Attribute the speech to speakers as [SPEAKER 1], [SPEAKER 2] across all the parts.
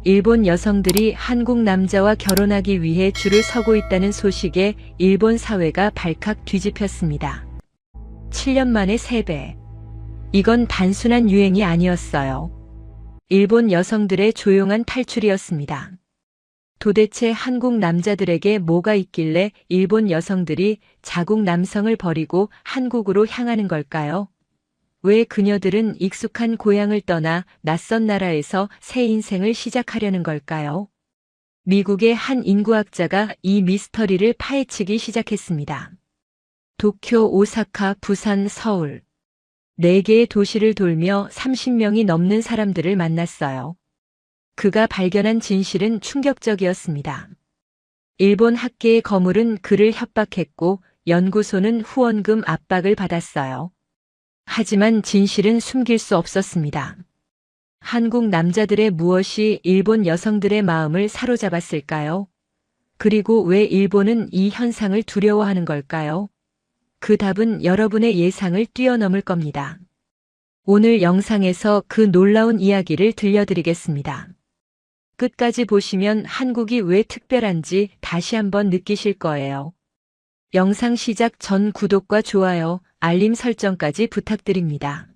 [SPEAKER 1] 일본 여성들이 한국 남자와 결혼하기 위해 줄을 서고 있다는 소식에 일본 사회가 발칵 뒤집혔습니다. 7년 만에 3배. 이건 단순한 유행이 아니었어요. 일본 여성들의 조용한 탈출이었습니다. 도대체 한국 남자들에게 뭐가 있길래 일본 여성들이 자국 남성을 버리고 한국으로 향하는 걸까요? 왜 그녀들은 익숙한 고향을 떠나 낯선 나라에서 새 인생을 시작하려는 걸까요? 미국의 한 인구학자가 이 미스터리를 파헤치기 시작했습니다. 도쿄, 오사카, 부산, 서울. 4개의 도시를 돌며 30명이 넘는 사람들을 만났어요. 그가 발견한 진실은 충격적이었습니다. 일본 학계의 거물은 그를 협박했고 연구소는 후원금 압박을 받았어요. 하지만 진실은 숨길 수 없었습니다. 한국 남자들의 무엇이 일본 여성들의 마음을 사로잡았을까요? 그리고 왜 일본은 이 현상을 두려워하는 걸까요? 그 답은 여러분의 예상을 뛰어넘을 겁니다. 오늘 영상에서 그 놀라운 이야기를 들려드리겠습니다. 끝까지 보시면 한국이 왜 특별한지 다시 한번 느끼실 거예요. 영상 시작 전 구독과 좋아요, 알림 설정까지 부탁드립니다.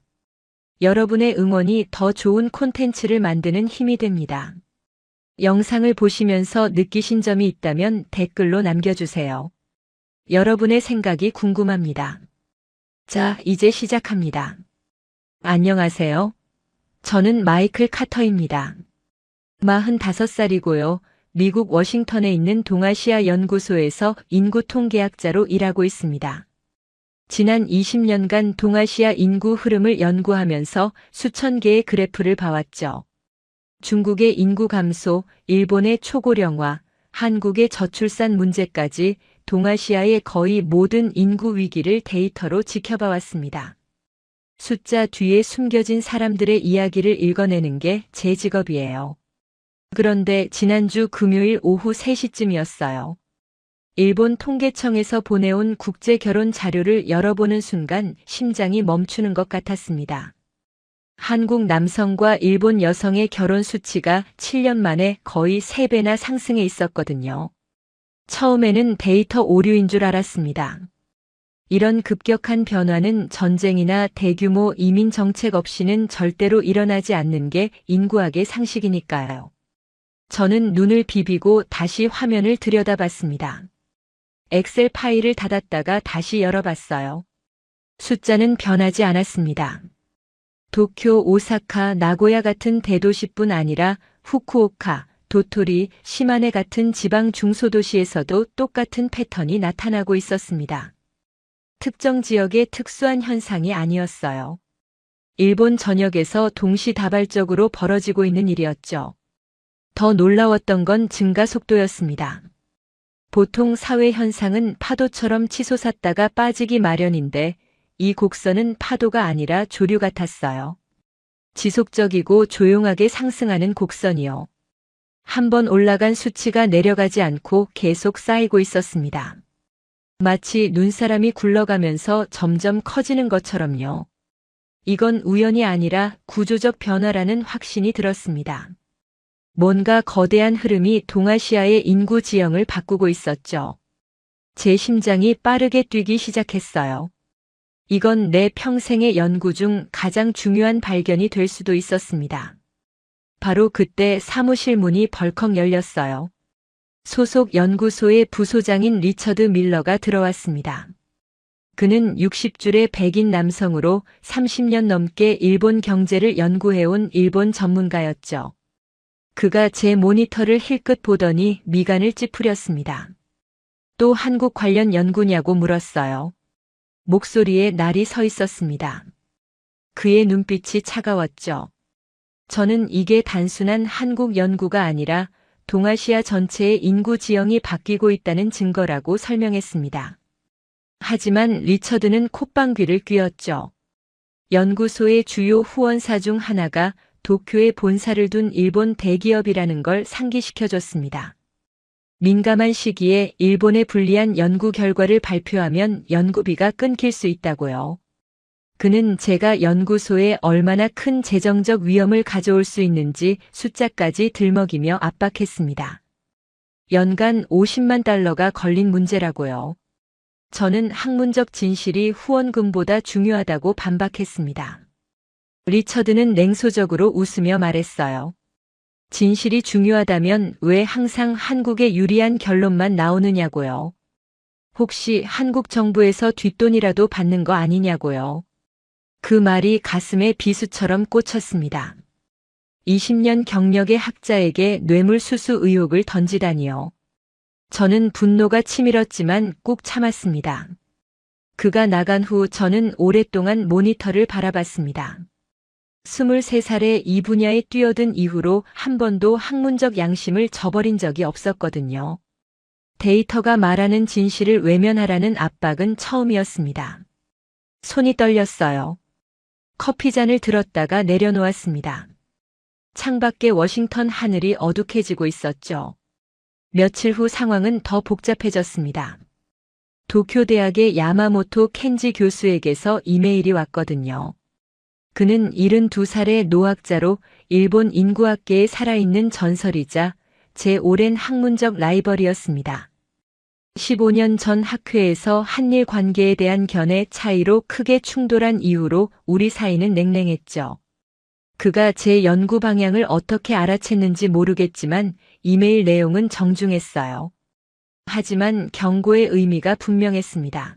[SPEAKER 1] 여러분의 응원이 더 좋은 콘텐츠를 만드는 힘이 됩니다. 영상을 보시면서 느끼신 점이 있다면 댓글로 남겨주세요. 여러분의 생각이 궁금합니다. 자, 이제 시작합니다. 안녕하세요. 저는 마이클 카터입니다. 45살이고요. 미국 워싱턴에 있는 동아시아 연구소에서 인구 통계학자로 일하고 있습니다. 지난 20년간 동아시아 인구 흐름을 연구하면서 수천 개의 그래프를 봐왔죠. 중국의 인구 감소, 일본의 초고령화, 한국의 저출산 문제까지 동아시아의 거의 모든 인구 위기를 데이터로 지켜봐왔습니다. 숫자 뒤에 숨겨진 사람들의 이야기를 읽어내는 게 제 직업이에요. 그런데 지난주 금요일 오후 3시쯤이었어요. 일본 통계청에서 보내온 국제 결혼 자료를 열어보는 순간 심장이 멈추는 것 같았습니다. 한국 남성과 일본 여성의 결혼 수치가 7년 만에 거의 3배나 상승해 있었거든요. 처음에는 데이터 오류인 줄 알았습니다. 이런 급격한 변화는 전쟁이나 대규모 이민 정책 없이는 절대로 일어나지 않는 게 인구학의 상식이니까요. 저는 눈을 비비고 다시 화면을 들여다봤습니다. 엑셀 파일을 닫았다가 다시 열어봤어요. 숫자는 변하지 않았습니다. 도쿄, 오사카, 나고야 같은 대도시뿐 아니라 후쿠오카, 도토리, 시마네 같은 지방 중소도시에서도 똑같은 패턴이 나타나고 있었습니다. 특정 지역의 특수한 현상이 아니었어요. 일본 전역에서 동시다발적으로 벌어지고 있는 일이었죠. 더 놀라웠던 건 증가 속도였습니다. 보통 사회 현상은 파도처럼 치솟았다가 빠지기 마련인데 이 곡선은 파도가 아니라 조류 같았어요. 지속적이고 조용하게 상승하는 곡선이요. 한번 올라간 수치가 내려가지 않고 계속 쌓이고 있었습니다. 마치 눈사람이 굴러가면서 점점 커지는 것처럼요. 이건 우연이 아니라 구조적 변화라는 확신이 들었습니다. 뭔가 거대한 흐름이 동아시아의 인구 지형을 바꾸고 있었죠. 제 심장이 빠르게 뛰기 시작했어요. 이건 내 평생의 연구 중 가장 중요한 발견이 될 수도 있었습니다. 바로 그때 사무실 문이 벌컥 열렸어요. 소속 연구소의 부소장인 리처드 밀러가 들어왔습니다. 그는 60줄의 백인 남성으로 30년 넘게 일본 경제를 연구해온 일본 전문가였죠. 그가 제 모니터를 힐끗 보더니 미간을 찌푸렸습니다. 또 한국 관련 연구냐고 물었어요. 목소리에 날이 서 있었습니다. 그의 눈빛이 차가웠죠. 저는 이게 단순한 한국 연구가 아니라 동아시아 전체의 인구 지형이 바뀌고 있다는 증거라고 설명했습니다. 하지만 리처드는 콧방귀를 뀌었죠. 연구소의 주요 후원사 중 하나가 도쿄에 본사를 둔 일본 대기업이라는 걸 상기시켜줬습니다. 민감한 시기에 일본에 불리한 연구 결과를 발표하면 연구비가 끊길 수 있다고요. 그는 제가 연구소에 얼마나 큰 재정적 위험을 가져올 수 있는지 숫자까지 들먹이며 압박했습니다. 연간 50만 달러가 걸린 문제라고요. 저는 학문적 진실이 후원금보다 중요하다고 반박했습니다. 리처드는 냉소적으로 웃으며 말했어요. 진실이 중요하다면 왜 항상 한국에 유리한 결론만 나오느냐고요. 혹시 한국 정부에서 뒷돈이라도 받는 거 아니냐고요. 그 말이 가슴에 비수처럼 꽂혔습니다. 20년 경력의 학자에게 뇌물수수 의혹을 던지다니요. 저는 분노가 치밀었지만 꾹 참았습니다. 그가 나간 후 저는 오랫동안 모니터를 바라봤습니다. 23살에 이 분야에 뛰어든 이후로 한 번도 학문적 양심을 저버린 적이 없었거든요. 데이터가 말하는 진실을 외면하라는 압박은 처음이었습니다. 손이 떨렸어요. 커피잔을 들었다가 내려놓았습니다. 창밖의 워싱턴 하늘이 어둑해지고 있었죠. 며칠 후 상황은 더 복잡해졌습니다. 도쿄대학의 야마모토 켄지 교수에게서 이메일이 왔거든요. 그는 72살의 노학자로 일본 인구학계에 살아있는 전설이자 제 오랜 학문적 라이벌이었습니다. 15년 전 학회에서 한일 관계에 대한 견해 차이로 크게 충돌한 이후로 우리 사이는 냉랭했죠. 그가 제 연구 방향을 어떻게 알아챘는지 모르겠지만 이메일 내용은 정중했어요. 하지만 경고의 의미가 분명했습니다.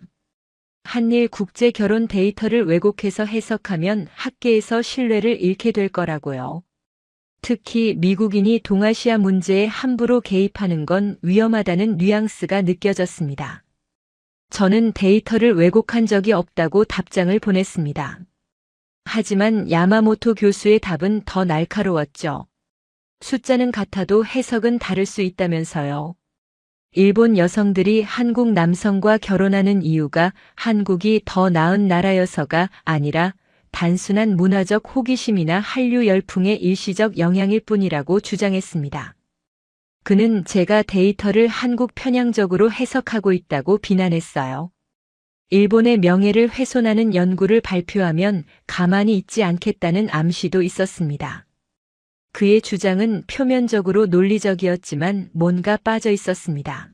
[SPEAKER 1] 한일 국제 결혼 데이터를 왜곡해서 해석하면 학계에서 신뢰를 잃게 될 거라고요. 특히 미국인이 동아시아 문제에 함부로 개입하는 건 위험하다는 뉘앙스가 느껴졌습니다. 저는 데이터를 왜곡한 적이 없다고 답장을 보냈습니다. 하지만 야마모토 교수의 답은 더 날카로웠죠. 숫자는 같아도 해석은 다를 수 있다면서요. 일본 여성들이 한국 남성과 결혼하는 이유가 한국이 더 나은 나라여서가 아니라 단순한 문화적 호기심이나 한류 열풍의 일시적 영향일 뿐이라고 주장했습니다. 그는 제가 데이터를 한국 편향적으로 해석하고 있다고 비난했어요. 일본의 명예를 훼손하는 연구를 발표하면 가만히 있지 않겠다는 암시도 있었습니다. 그의 주장은 표면적으로 논리적이었지만 뭔가 빠져 있었습니다.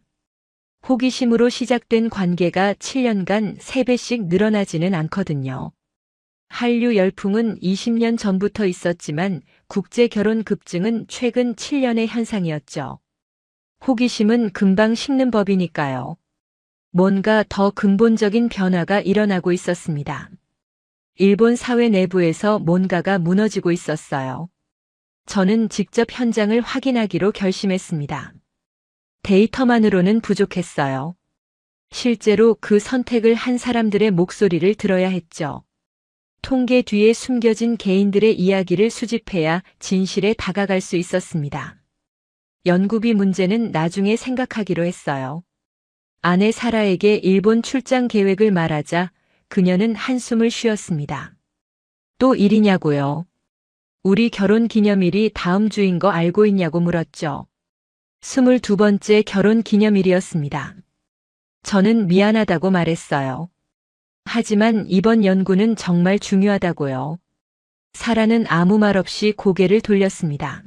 [SPEAKER 1] 호기심으로 시작된 관계가 7년간 3배씩 늘어나지는 않거든요. 한류 열풍은 20년 전부터 있었지만 국제 결혼 급증은 최근 7년의 현상이었죠. 호기심은 금방 식는 법이니까요. 뭔가 더 근본적인 변화가 일어나고 있었습니다. 일본 사회 내부에서 뭔가가 무너지고 있었어요. 저는 직접 현장을 확인하기로 결심했습니다. 데이터만으로는 부족했어요. 실제로 그 선택을 한 사람들의 목소리를 들어야 했죠. 통계 뒤에 숨겨진 개인들의 이야기를 수집해야 진실에 다가갈 수 있었습니다. 연구비 문제는 나중에 생각하기로 했어요. 아내 사라에게 일본 출장 계획을 말하자 그녀는 한숨을 쉬었습니다. 또 일이냐고요? 우리 결혼 기념일이 다음 주인 거 알고 있냐고 물었죠. 22번째 결혼 기념일이었습니다. 저는 미안하다고 말했어요. 하지만 이번 연구는 정말 중요하다고요. 사라는 아무 말 없이 고개를 돌렸습니다.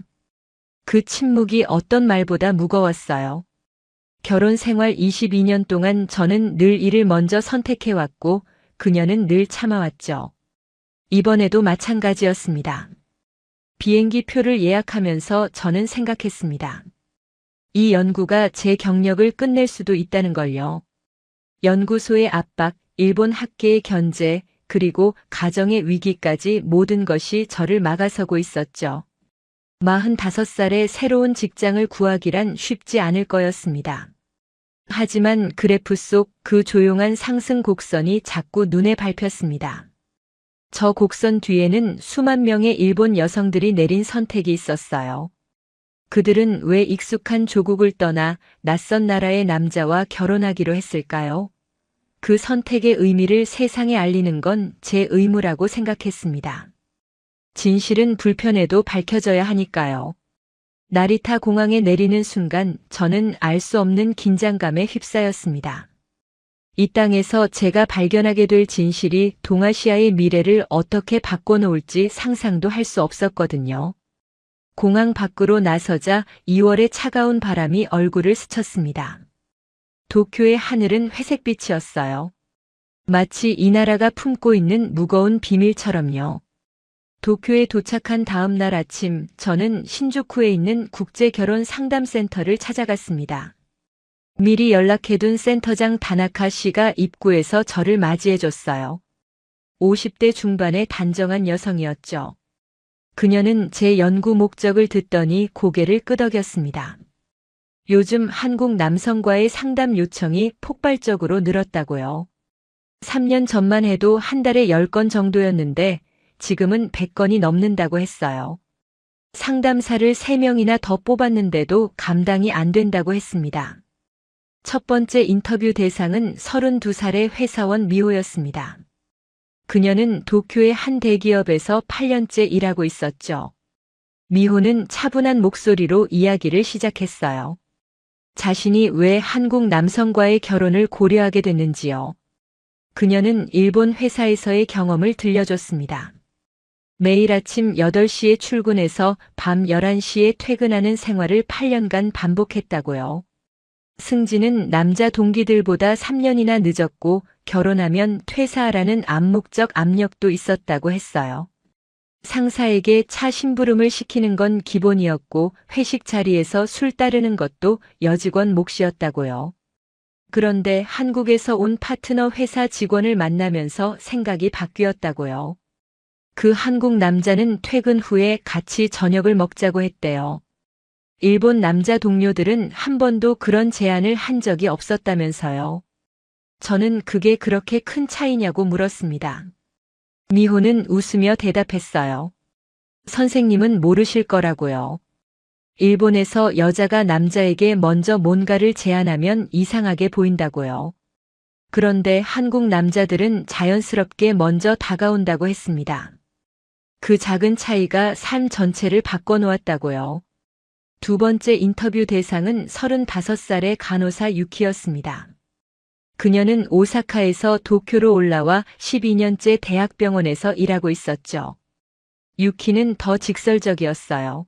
[SPEAKER 1] 그 침묵이 어떤 말보다 무거웠어요. 결혼 생활 22년 동안 저는 늘 이를 먼저 선택해왔고 그녀는 늘 참아왔죠. 이번에도 마찬가지였습니다. 비행기 표를 예약하면서 저는 생각했습니다. 이 연구가 제 경력을 끝낼 수도 있다는 걸요. 연구소의 압박, 일본 학계의 견제, 그리고 가정의 위기까지 모든 것이 저를 막아서고 있었죠. 45살에 새로운 직장을 구하기란 쉽지 않을 거였습니다. 하지만 그래프 속 그 조용한 상승 곡선이 자꾸 눈에 밟혔습니다. 저 곡선 뒤에는 수만 명의 일본 여성들이 내린 선택이 있었어요. 그들은 왜 익숙한 조국을 떠나 낯선 나라의 남자와 결혼하기로 했을까요? 그 선택의 의미를 세상에 알리는 건 제 의무라고 생각했습니다. 진실은 불편해도 밝혀져야 하니까요. 나리타 공항에 내리는 순간 저는 알 수 없는 긴장감에 휩싸였습니다. 이 땅에서 제가 발견하게 될 진실이 동아시아의 미래를 어떻게 바꿔놓을지 상상도 할 수 없었거든요. 공항 밖으로 나서자 2월의 차가운 바람이 얼굴을 스쳤습니다. 도쿄의 하늘은 회색빛이었어요. 마치 이 나라가 품고 있는 무거운 비밀처럼요. 도쿄에 도착한 다음 날 아침, 저는 신주쿠에 있는 국제결혼상담센터를 찾아갔습니다. 미리 연락해둔 센터장 다나카 씨가 입구에서 저를 맞이해줬어요. 50대 중반의 단정한 여성이었죠. 그녀는 제 연구 목적을 듣더니 고개를 끄덕였습니다. 요즘 한국 남성과의 상담 요청이 폭발적으로 늘었다고요. 3년 전만 해도 한 달에 10건 정도였는데 지금은 100건이 넘는다고 했어요. 상담사를 3명이나 더 뽑았는데도 감당이 안 된다고 했습니다. 첫 번째 인터뷰 대상은 32살의 회사원 미호였습니다. 그녀는 도쿄의 한 대기업에서 8년째 일하고 있었죠. 미호는 차분한 목소리로 이야기를 시작했어요. 자신이 왜 한국 남성과의 결혼을 고려하게 됐는지요. 그녀는 일본 회사에서의 경험을 들려줬습니다. 매일 아침 8시에 출근해서 밤 11시에 퇴근하는 생활을 8년간 반복했다고요. 승진은 남자 동기들보다 3년이나 늦었고 결혼하면 퇴사하라는 암묵적 압력도 있었다고 했어요. 상사에게 차 심부름을 시키는 건 기본이었고 회식 자리에서 술 따르는 것도 여직원 몫이었다고요. 그런데 한국에서 온 파트너 회사 직원을 만나면서 생각이 바뀌었다고요. 그 한국 남자는 퇴근 후에 같이 저녁을 먹자고 했대요. 일본 남자 동료들은 한 번도 그런 제안을 한 적이 없었다면서요. 저는 그게 그렇게 큰 차이냐고 물었습니다. 미호는 웃으며 대답했어요. 선생님은 모르실 거라고요. 일본에서 여자가 남자에게 먼저 뭔가를 제안하면 이상하게 보인다고요. 그런데 한국 남자들은 자연스럽게 먼저 다가온다고 했습니다. 그 작은 차이가 삶 전체를 바꿔놓았다고요. 두 번째 인터뷰 대상은 35살의 간호사 유키였습니다. 그녀는 오사카에서 도쿄로 올라와 12년째 대학병원에서 일하고 있었죠. 유키는 더 직설적이었어요.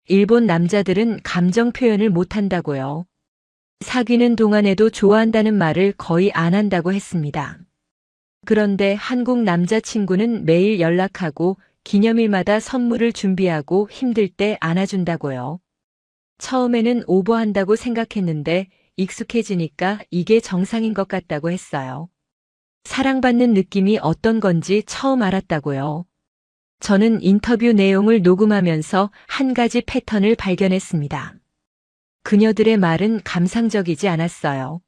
[SPEAKER 1] 일본 남자들은 감정 표현을 못한다고요. 사귀는 동안에도 좋아한다는 말을 거의 안 한다고 했습니다. 그런데 한국 남자친구는 매일 연락하고 기념일마다 선물을 준비하고 힘들 때 안아준다고요. 처음에는 오버한다고 생각했는데 익숙해지니까 이게 정상인 것 같다고 했어요. 사랑받는 느낌이 어떤 건지 처음 알았다고요. 저는 인터뷰 내용을 녹음하면서 한 가지 패턴을 발견했습니다. 그녀들의 말은 감상적이지 않았어요.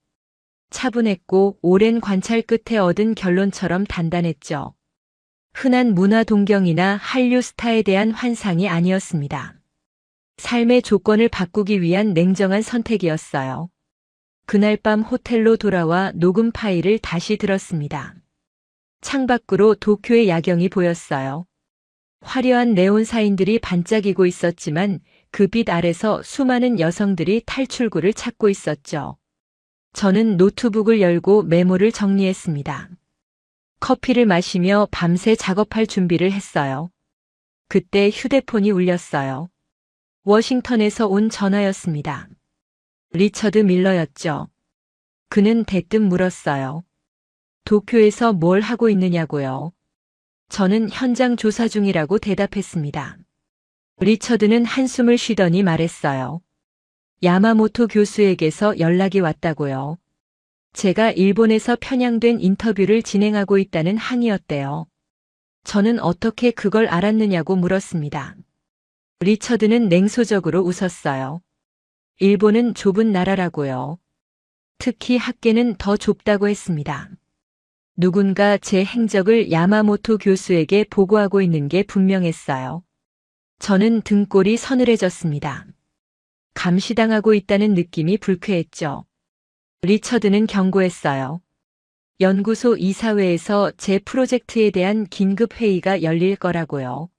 [SPEAKER 1] 차분했고 오랜 관찰 끝에 얻은 결론처럼 단단했죠. 흔한 문화 동경이나 한류 스타에 대한 환상이 아니었습니다. 삶의 조건을 바꾸기 위한 냉정한 선택이었어요. 그날 밤 호텔로 돌아와 녹음 파일을 다시 들었습니다. 창밖으로 도쿄의 야경이 보였어요. 화려한 네온 사인들이 반짝이고 있었지만 그 빛 아래서 수많은 여성들이 탈출구를 찾고 있었죠. 저는 노트북을 열고 메모를 정리했습니다. 커피를 마시며 밤새 작업할 준비를 했어요. 그때 휴대폰이 울렸어요. 워싱턴에서 온 전화였습니다. 리처드 밀러였죠. 그는 대뜸 물었어요. 도쿄에서 뭘 하고 있느냐고요. 저는 현장 조사 중이라고 대답했습니다. 리처드는 한숨을 쉬더니 말했어요. 야마모토 교수에게서 연락이 왔다고요. 제가 일본에서 편향된 인터뷰를 진행하고 있다는 항의였대요. 저는 어떻게 그걸 알았느냐고 물었습니다. 리처드는 냉소적으로 웃었어요. 일본은 좁은 나라라고요. 특히 학계는 더 좁다고 했습니다. 누군가 제 행적을 야마모토 교수에게 보고하고 있는 게 분명했어요. 저는 등골이 서늘해졌습니다. 감시당하고 있다는 느낌이 불쾌했죠. 리처드는 경고했어요. 연구소 이사회에서 제 프로젝트에 대한 긴급 회의가 열릴 거라고요.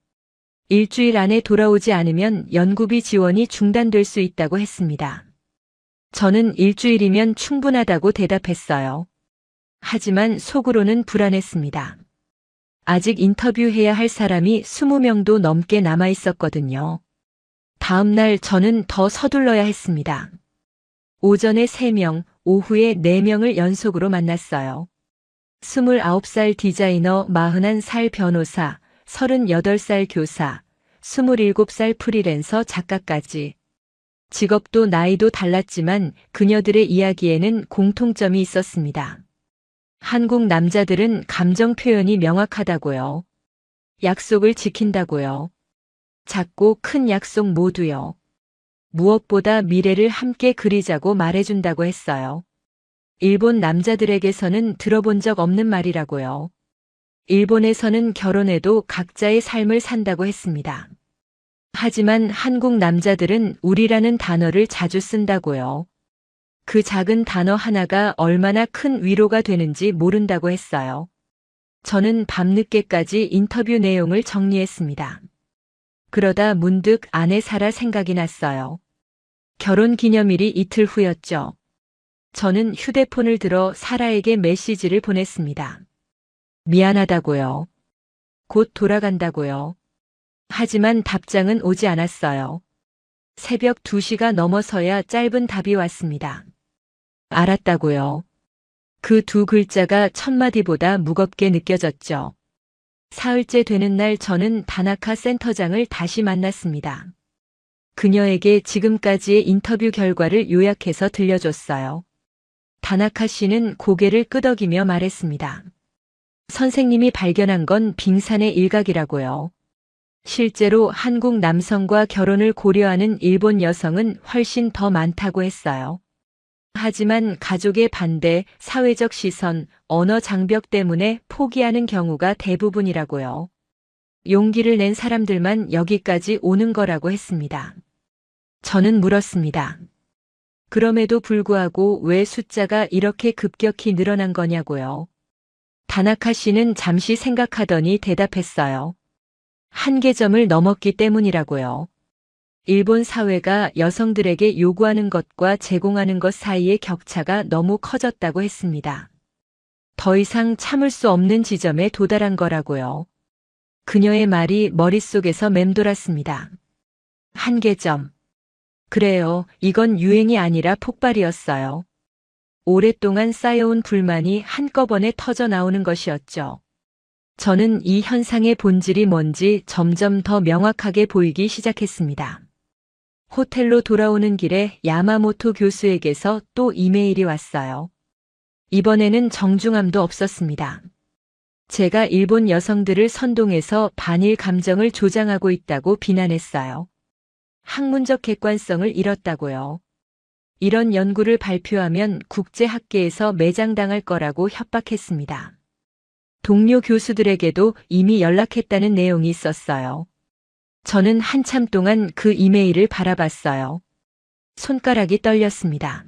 [SPEAKER 1] 일주일 안에 돌아오지 않으면 연구비 지원이 중단될 수 있다고 했습니다. 저는 일주일이면 충분하다고 대답했어요. 하지만 속으로는 불안했습니다. 아직 인터뷰해야 할 사람이 20명도 넘게 남아 있었거든요. 다음 날 저는 더 서둘러야 했습니다. 오전에 3명, 오후에 4명을 연속으로 만났어요. 29살 디자이너, 41살 변호사, 38살 교사, 27살 프리랜서 작가까지. 직업도 나이도 달랐지만 그녀들의 이야기에는 공통점이 있었습니다. 한국 남자들은 감정 표현이 명확하다고요. 약속을 지킨다고요. 작고 큰 약속 모두요. 무엇보다 미래를 함께 그리자고 말해준다고 했어요. 일본 남자들에게서는 들어본 적 없는 말이라고요. 일본에서는 결혼해도 각자의 삶을 산다고 했습니다. 하지만 한국 남자들은 우리라는 단어를 자주 쓴다고요. 그 작은 단어 하나가 얼마나 큰 위로가 되는지 모른다고 했어요. 저는 밤늦게까지 인터뷰 내용을 정리했습니다. 그러다 문득 아내 사라 생각이 났어요. 결혼 기념일이 이틀 후였죠. 저는 휴대폰을 들어 사라에게 메시지를 보냈습니다. 미안하다고요. 곧 돌아간다고요. 하지만 답장은 오지 않았어요. 새벽 2시가 넘어서야 짧은 답이 왔습니다. 알았다고요. 그 2글자가 1000마디보다 무겁게 느껴졌죠. 사흘째 되는 날 저는 다나카 센터장을 다시 만났습니다. 그녀에게 지금까지의 인터뷰 결과를 요약해서 들려줬어요. 다나카 씨는 고개를 끄덕이며 말했습니다. 선생님이 발견한 건 빙산의 일각이라고요. 실제로 한국 남성과 결혼을 고려하는 일본 여성은 훨씬 더 많다고 했어요. 하지만 가족의 반대, 사회적 시선, 언어 장벽 때문에 포기하는 경우가 대부분이라고요. 용기를 낸 사람들만 여기까지 오는 거라고 했습니다. 저는 물었습니다. 그럼에도 불구하고 왜 숫자가 이렇게 급격히 늘어난 거냐고요. 다나카 씨는 잠시 생각하더니 대답했어요. 한계점을 넘었기 때문이라고요. 일본 사회가 여성들에게 요구하는 것과 제공하는 것 사이의 격차가 너무 커졌다고 했습니다. 더 이상 참을 수 없는 지점에 도달한 거라고요. 그녀의 말이 머릿속에서 맴돌았습니다. 한계점. 그래요, 이건 유행이 아니라 폭발이었어요. 오랫동안 쌓여온 불만이 한꺼번에 터져 나오는 것이었죠. 저는 이 현상의 본질이 뭔지 점점 더 명확하게 보이기 시작했습니다. 호텔로 돌아오는 길에 야마모토 교수에게서 또 이메일이 왔어요. 이번에는 정중함도 없었습니다. 제가 일본 여성들을 선동해서 반일 감정을 조장하고 있다고 비난했어요. 학문적 객관성을 잃었다고요. 이런 연구를 발표하면 국제학계에서 매장당할 거라고 협박했습니다. 동료 교수들에게도 이미 연락했다는 내용이 있었어요. 저는 한참 동안 그 이메일을 바라봤어요. 손가락이 떨렸습니다.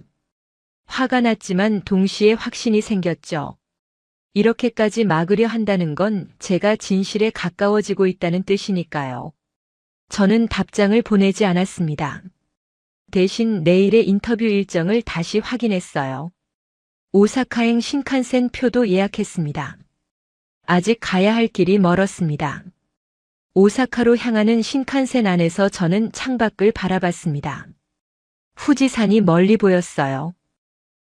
[SPEAKER 1] 화가 났지만 동시에 확신이 생겼죠. 이렇게까지 막으려 한다는 건 제가 진실에 가까워지고 있다는 뜻이니까요. 저는 답장을 보내지 않았습니다. 대신 내일의 인터뷰 일정을 다시 확인했어요. 오사카행 신칸센 표도 예약했습니다. 아직 가야 할 길이 멀었습니다. 오사카로 향하는 신칸센 안에서 저는 창밖을 바라봤습니다. 후지산이 멀리 보였어요.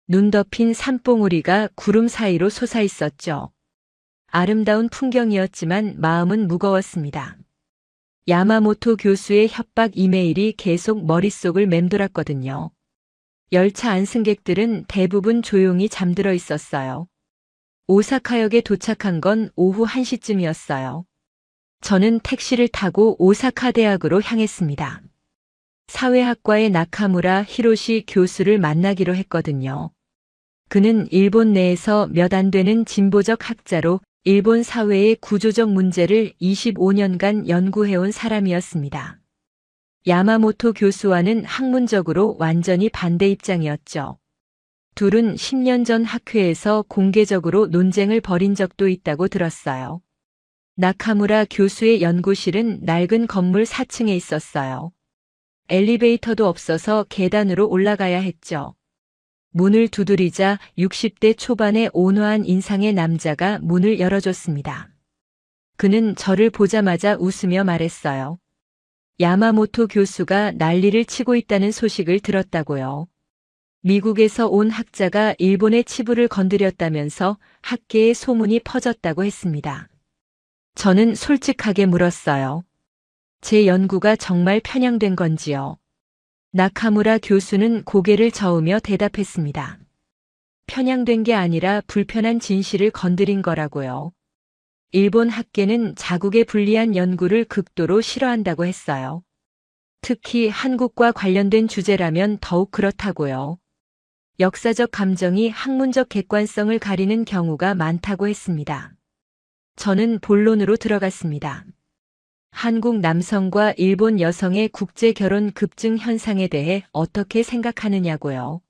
[SPEAKER 1] 눈 덮인 산봉우리가 구름 사이로 솟아있었죠. 아름다운 풍경이었지만 마음은 무거웠습니다. 야마모토 교수의 협박 이메일이 계속 머릿속을 맴돌았거든요. 열차 안승객들은 대부분 조용히 잠들어 있었어요. 오사카역에 도착한 건 오후 1시쯤이었어요. 저는 택시를 타고 오사카 대학으로 향했습니다. 사회학과의 나카무라 히로시 교수를 만나기로 했거든요. 그는 일본 내에서 몇 안 되는 진보적 학자로 일본 사회의 구조적 문제를 25년간 연구해온 사람이었습니다. 야마모토 교수와는 학문적으로 완전히 반대 입장이었죠. 둘은 10년 전 학회에서 공개적으로 논쟁을 벌인 적도 있다고 들었어요. 나카무라 교수의 연구실은 낡은 건물 4층에 있었어요. 엘리베이터도 없어서 계단으로 올라가야 했죠. 문을 두드리자 60대 초반의 온화한 인상의 남자가 문을 열어줬습니다. 그는 저를 보자마자 웃으며 말했어요. 야마모토 교수가 난리를 치고 있다는 소식을 들었다고요. 미국에서 온 학자가 일본의 치부를 건드렸다면서 학계에 소문이 퍼졌다고 했습니다. 저는 솔직하게 물었어요. 제 연구가 정말 편향된 건지요? 나카무라 교수는 고개를 저으며 대답했습니다. 편향된 게 아니라 불편한 진실을 건드린 거라고요. 일본 학계는 자국에 불리한 연구를 극도로 싫어한다고 했어요. 특히 한국과 관련된 주제라면 더욱 그렇다고요. 역사적 감정이 학문적 객관성을 가리는 경우가 많다고 했습니다. 저는 본론으로 들어갔습니다. 한국 남성과 일본 여성의 국제 결혼 급증 현상에 대해 어떻게 생각하느냐고요.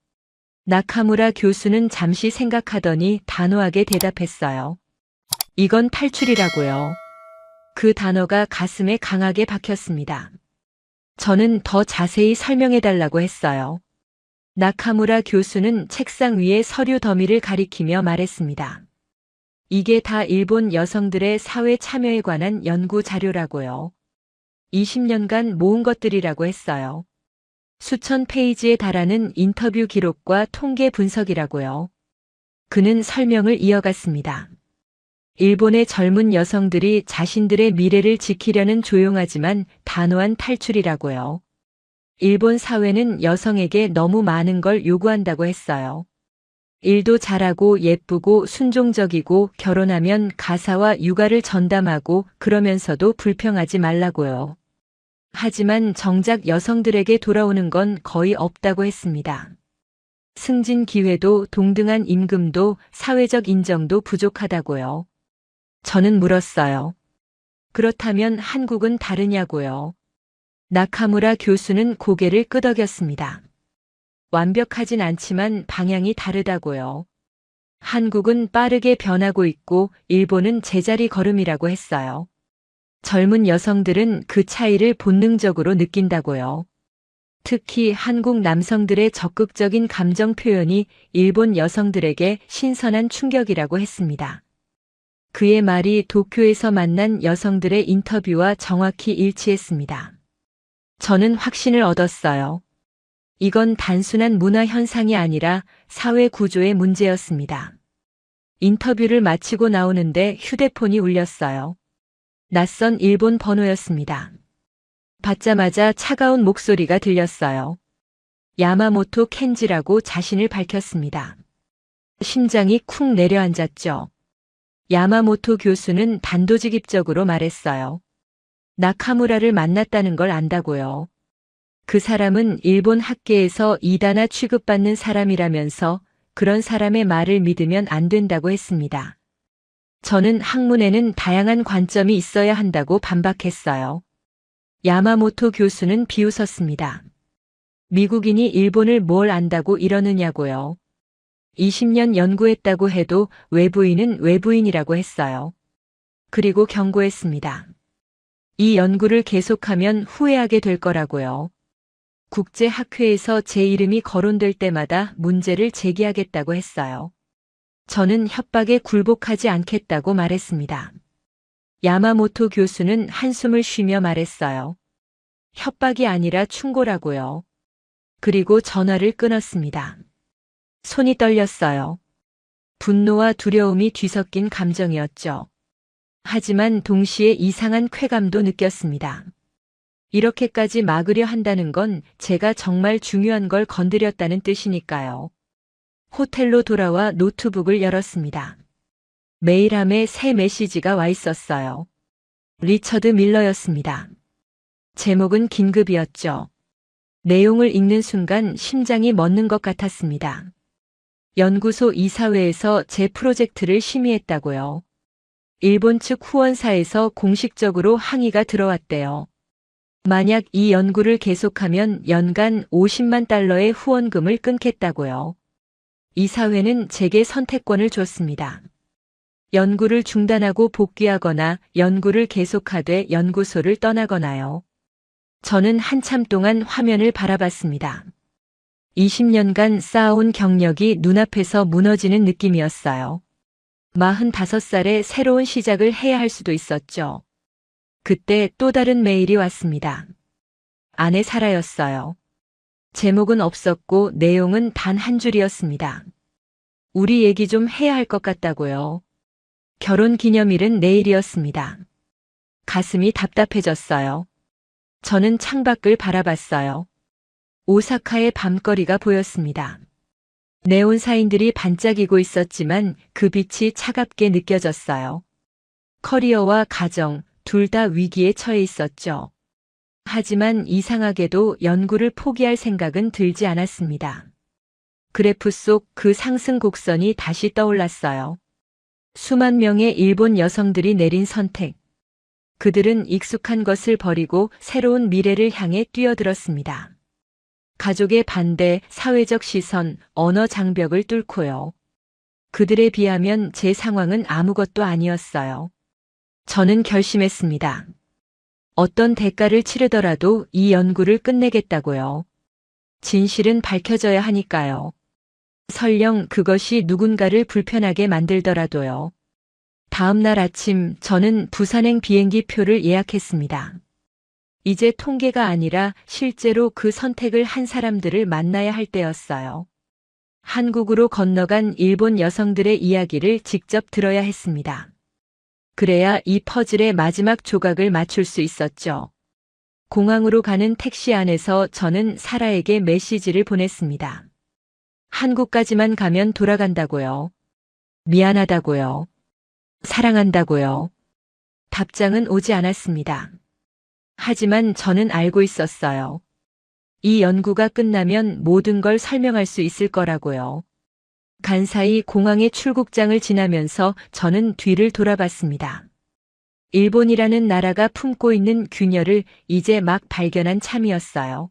[SPEAKER 1] 나카무라 교수는 잠시 생각하더니 단호하게 대답했어요. 이건 탈출이라고요. 그 단어가 가슴에 강하게 박혔습니다. 저는 더 자세히 설명해달라고 했어요. 나카무라 교수는 책상 위에 서류 더미를 가리키며 말했습니다. 이게 다 일본 여성들의 사회 참여에 관한 연구 자료라고요. 20년간 모은 것들이라고 했어요. 수천 페이지에 달하는 인터뷰 기록과 통계 분석이라고요. 그는 설명을 이어갔습니다. 일본의 젊은 여성들이 자신들의 미래를 지키려는 조용하지만 단호한 탈출이라고요. 일본 사회는 여성에게 너무 많은 걸 요구한다고 했어요. 일도 잘하고 예쁘고 순종적이고 결혼하면 가사와 육아를 전담하고 그러면서도 불평하지 말라고요. 하지만 정작 여성들에게 돌아오는 건 거의 없다고 했습니다. 승진 기회도 동등한 임금도 사회적 인정도 부족하다고요. 저는 물었어요. 그렇다면 한국은 다르냐고요. 나카무라 교수는 고개를 끄덕였습니다. 완벽하진 않지만 방향이 다르다고요. 한국은 빠르게 변하고 있고 일본은 제자리 걸음이라고 했어요. 젊은 여성들은 그 차이를 본능적으로 느낀다고요. 특히 한국 남성들의 적극적인 감정 표현이 일본 여성들에게 신선한 충격이라고 했습니다. 그의 말이 도쿄에서 만난 여성들의 인터뷰와 정확히 일치했습니다. 저는 확신을 얻었어요. 이건 단순한 문화 현상이 아니라 사회 구조의 문제였습니다. 인터뷰를 마치고 나오는데 휴대폰이 울렸어요. 낯선 일본 번호였습니다. 받자마자 차가운 목소리가 들렸어요. 야마모토 켄지라고 자신을 밝혔습니다. 심장이 쿵 내려앉았죠. 야마모토 교수는 단도직입적으로 말했어요. 나카무라를 만났다는 걸 안다고요. 그 사람은 일본 학계에서 이단아 취급받는 사람이라면서 그런 사람의 말을 믿으면 안 된다고 했습니다. 저는 학문에는 다양한 관점이 있어야 한다고 반박했어요. 야마모토 교수는 비웃었습니다. 미국인이 일본을 뭘 안다고 이러느냐고요. 20년 연구했다고 해도 외부인은 외부인이라고 했어요. 그리고 경고했습니다. 이 연구를 계속하면 후회하게 될 거라고요. 국제학회에서 제 이름이 거론될 때마다 문제를 제기하겠다고 했어요. 저는 협박에 굴복하지 않겠다고 말했습니다. 야마모토 교수는 한숨을 쉬며 말했어요. 협박이 아니라 충고라고요. 그리고 전화를 끊었습니다. 손이 떨렸어요. 분노와 두려움이 뒤섞인 감정이었죠. 하지만 동시에 이상한 쾌감도 느꼈습니다. 이렇게까지 막으려 한다는 건 제가 정말 중요한 걸 건드렸다는 뜻이니까요. 호텔로 돌아와 노트북을 열었습니다. 메일함에 새 메시지가 와 있었어요. 리처드 밀러였습니다. 제목은 긴급이었죠. 내용을 읽는 순간 심장이 멎는 것 같았습니다. 연구소 이사회에서 제 프로젝트를 심의했다고요. 일본 측 후원사에서 공식적으로 항의가 들어왔대요. 만약 이 연구를 계속하면 연간 50만 달러의 후원금을 끊겠다고요. 이사회는 제게 선택권을 줬습니다. 연구를 중단하고 복귀하거나 연구를 계속하되 연구소를 떠나거나요. 저는 한참 동안 화면을 바라봤습니다. 20년간 쌓아온 경력이 눈앞에서 무너지는 느낌이었어요. 45살에 새로운 시작을 해야 할 수도 있었죠. 그때 또 다른 메일이 왔습니다. 아내 사라였어요. 제목은 없었고 내용은 단 한 줄이었습니다. 우리 얘기 좀 해야 할 것 같다고요. 결혼 기념일은 내일이었습니다. 가슴이 답답해졌어요. 저는 창밖을 바라봤어요. 오사카의 밤거리가 보였습니다. 네온사인들이 반짝이고 있었지만 그 빛이 차갑게 느껴졌어요. 커리어와 가정, 둘 다 위기에 처해 있었죠. 하지만 이상하게도 연구를 포기할 생각은 들지 않았습니다. 그래프 속 그 상승 곡선이 다시 떠올랐어요. 수만 명의 일본 여성들이 내린 선택. 그들은 익숙한 것을 버리고 새로운 미래를 향해 뛰어들었습니다. 가족의 반대, 사회적 시선, 언어 장벽을 뚫고요. 그들에 비하면 제 상황은 아무것도 아니었어요. 저는 결심했습니다. 어떤 대가를 치르더라도 이 연구를 끝내겠다고요. 진실은 밝혀져야 하니까요. 설령 그것이 누군가를 불편하게 만들더라도요. 다음 날 아침 저는 부산행 비행기 표를 예약했습니다. 이제 통계가 아니라 실제로 그 선택을 한 사람들을 만나야 할 때였어요. 한국으로 건너간 일본 여성들의 이야기를 직접 들어야 했습니다. 그래야 이 퍼즐의 마지막 조각을 맞출 수 있었죠. 공항으로 가는 택시 안에서 저는 사라에게 메시지를 보냈습니다. 한국까지만 가면 돌아간다고요. 미안하다고요. 사랑한다고요. 답장은 오지 않았습니다. 하지만 저는 알고 있었어요. 이 연구가 끝나면 모든 걸 설명할 수 있을 거라고요. 간사이 공항의 출국장을 지나면서 저는 뒤를 돌아봤습니다. 일본이라는 나라가 품고 있는 균열을 이제 막 발견한 참이었어요.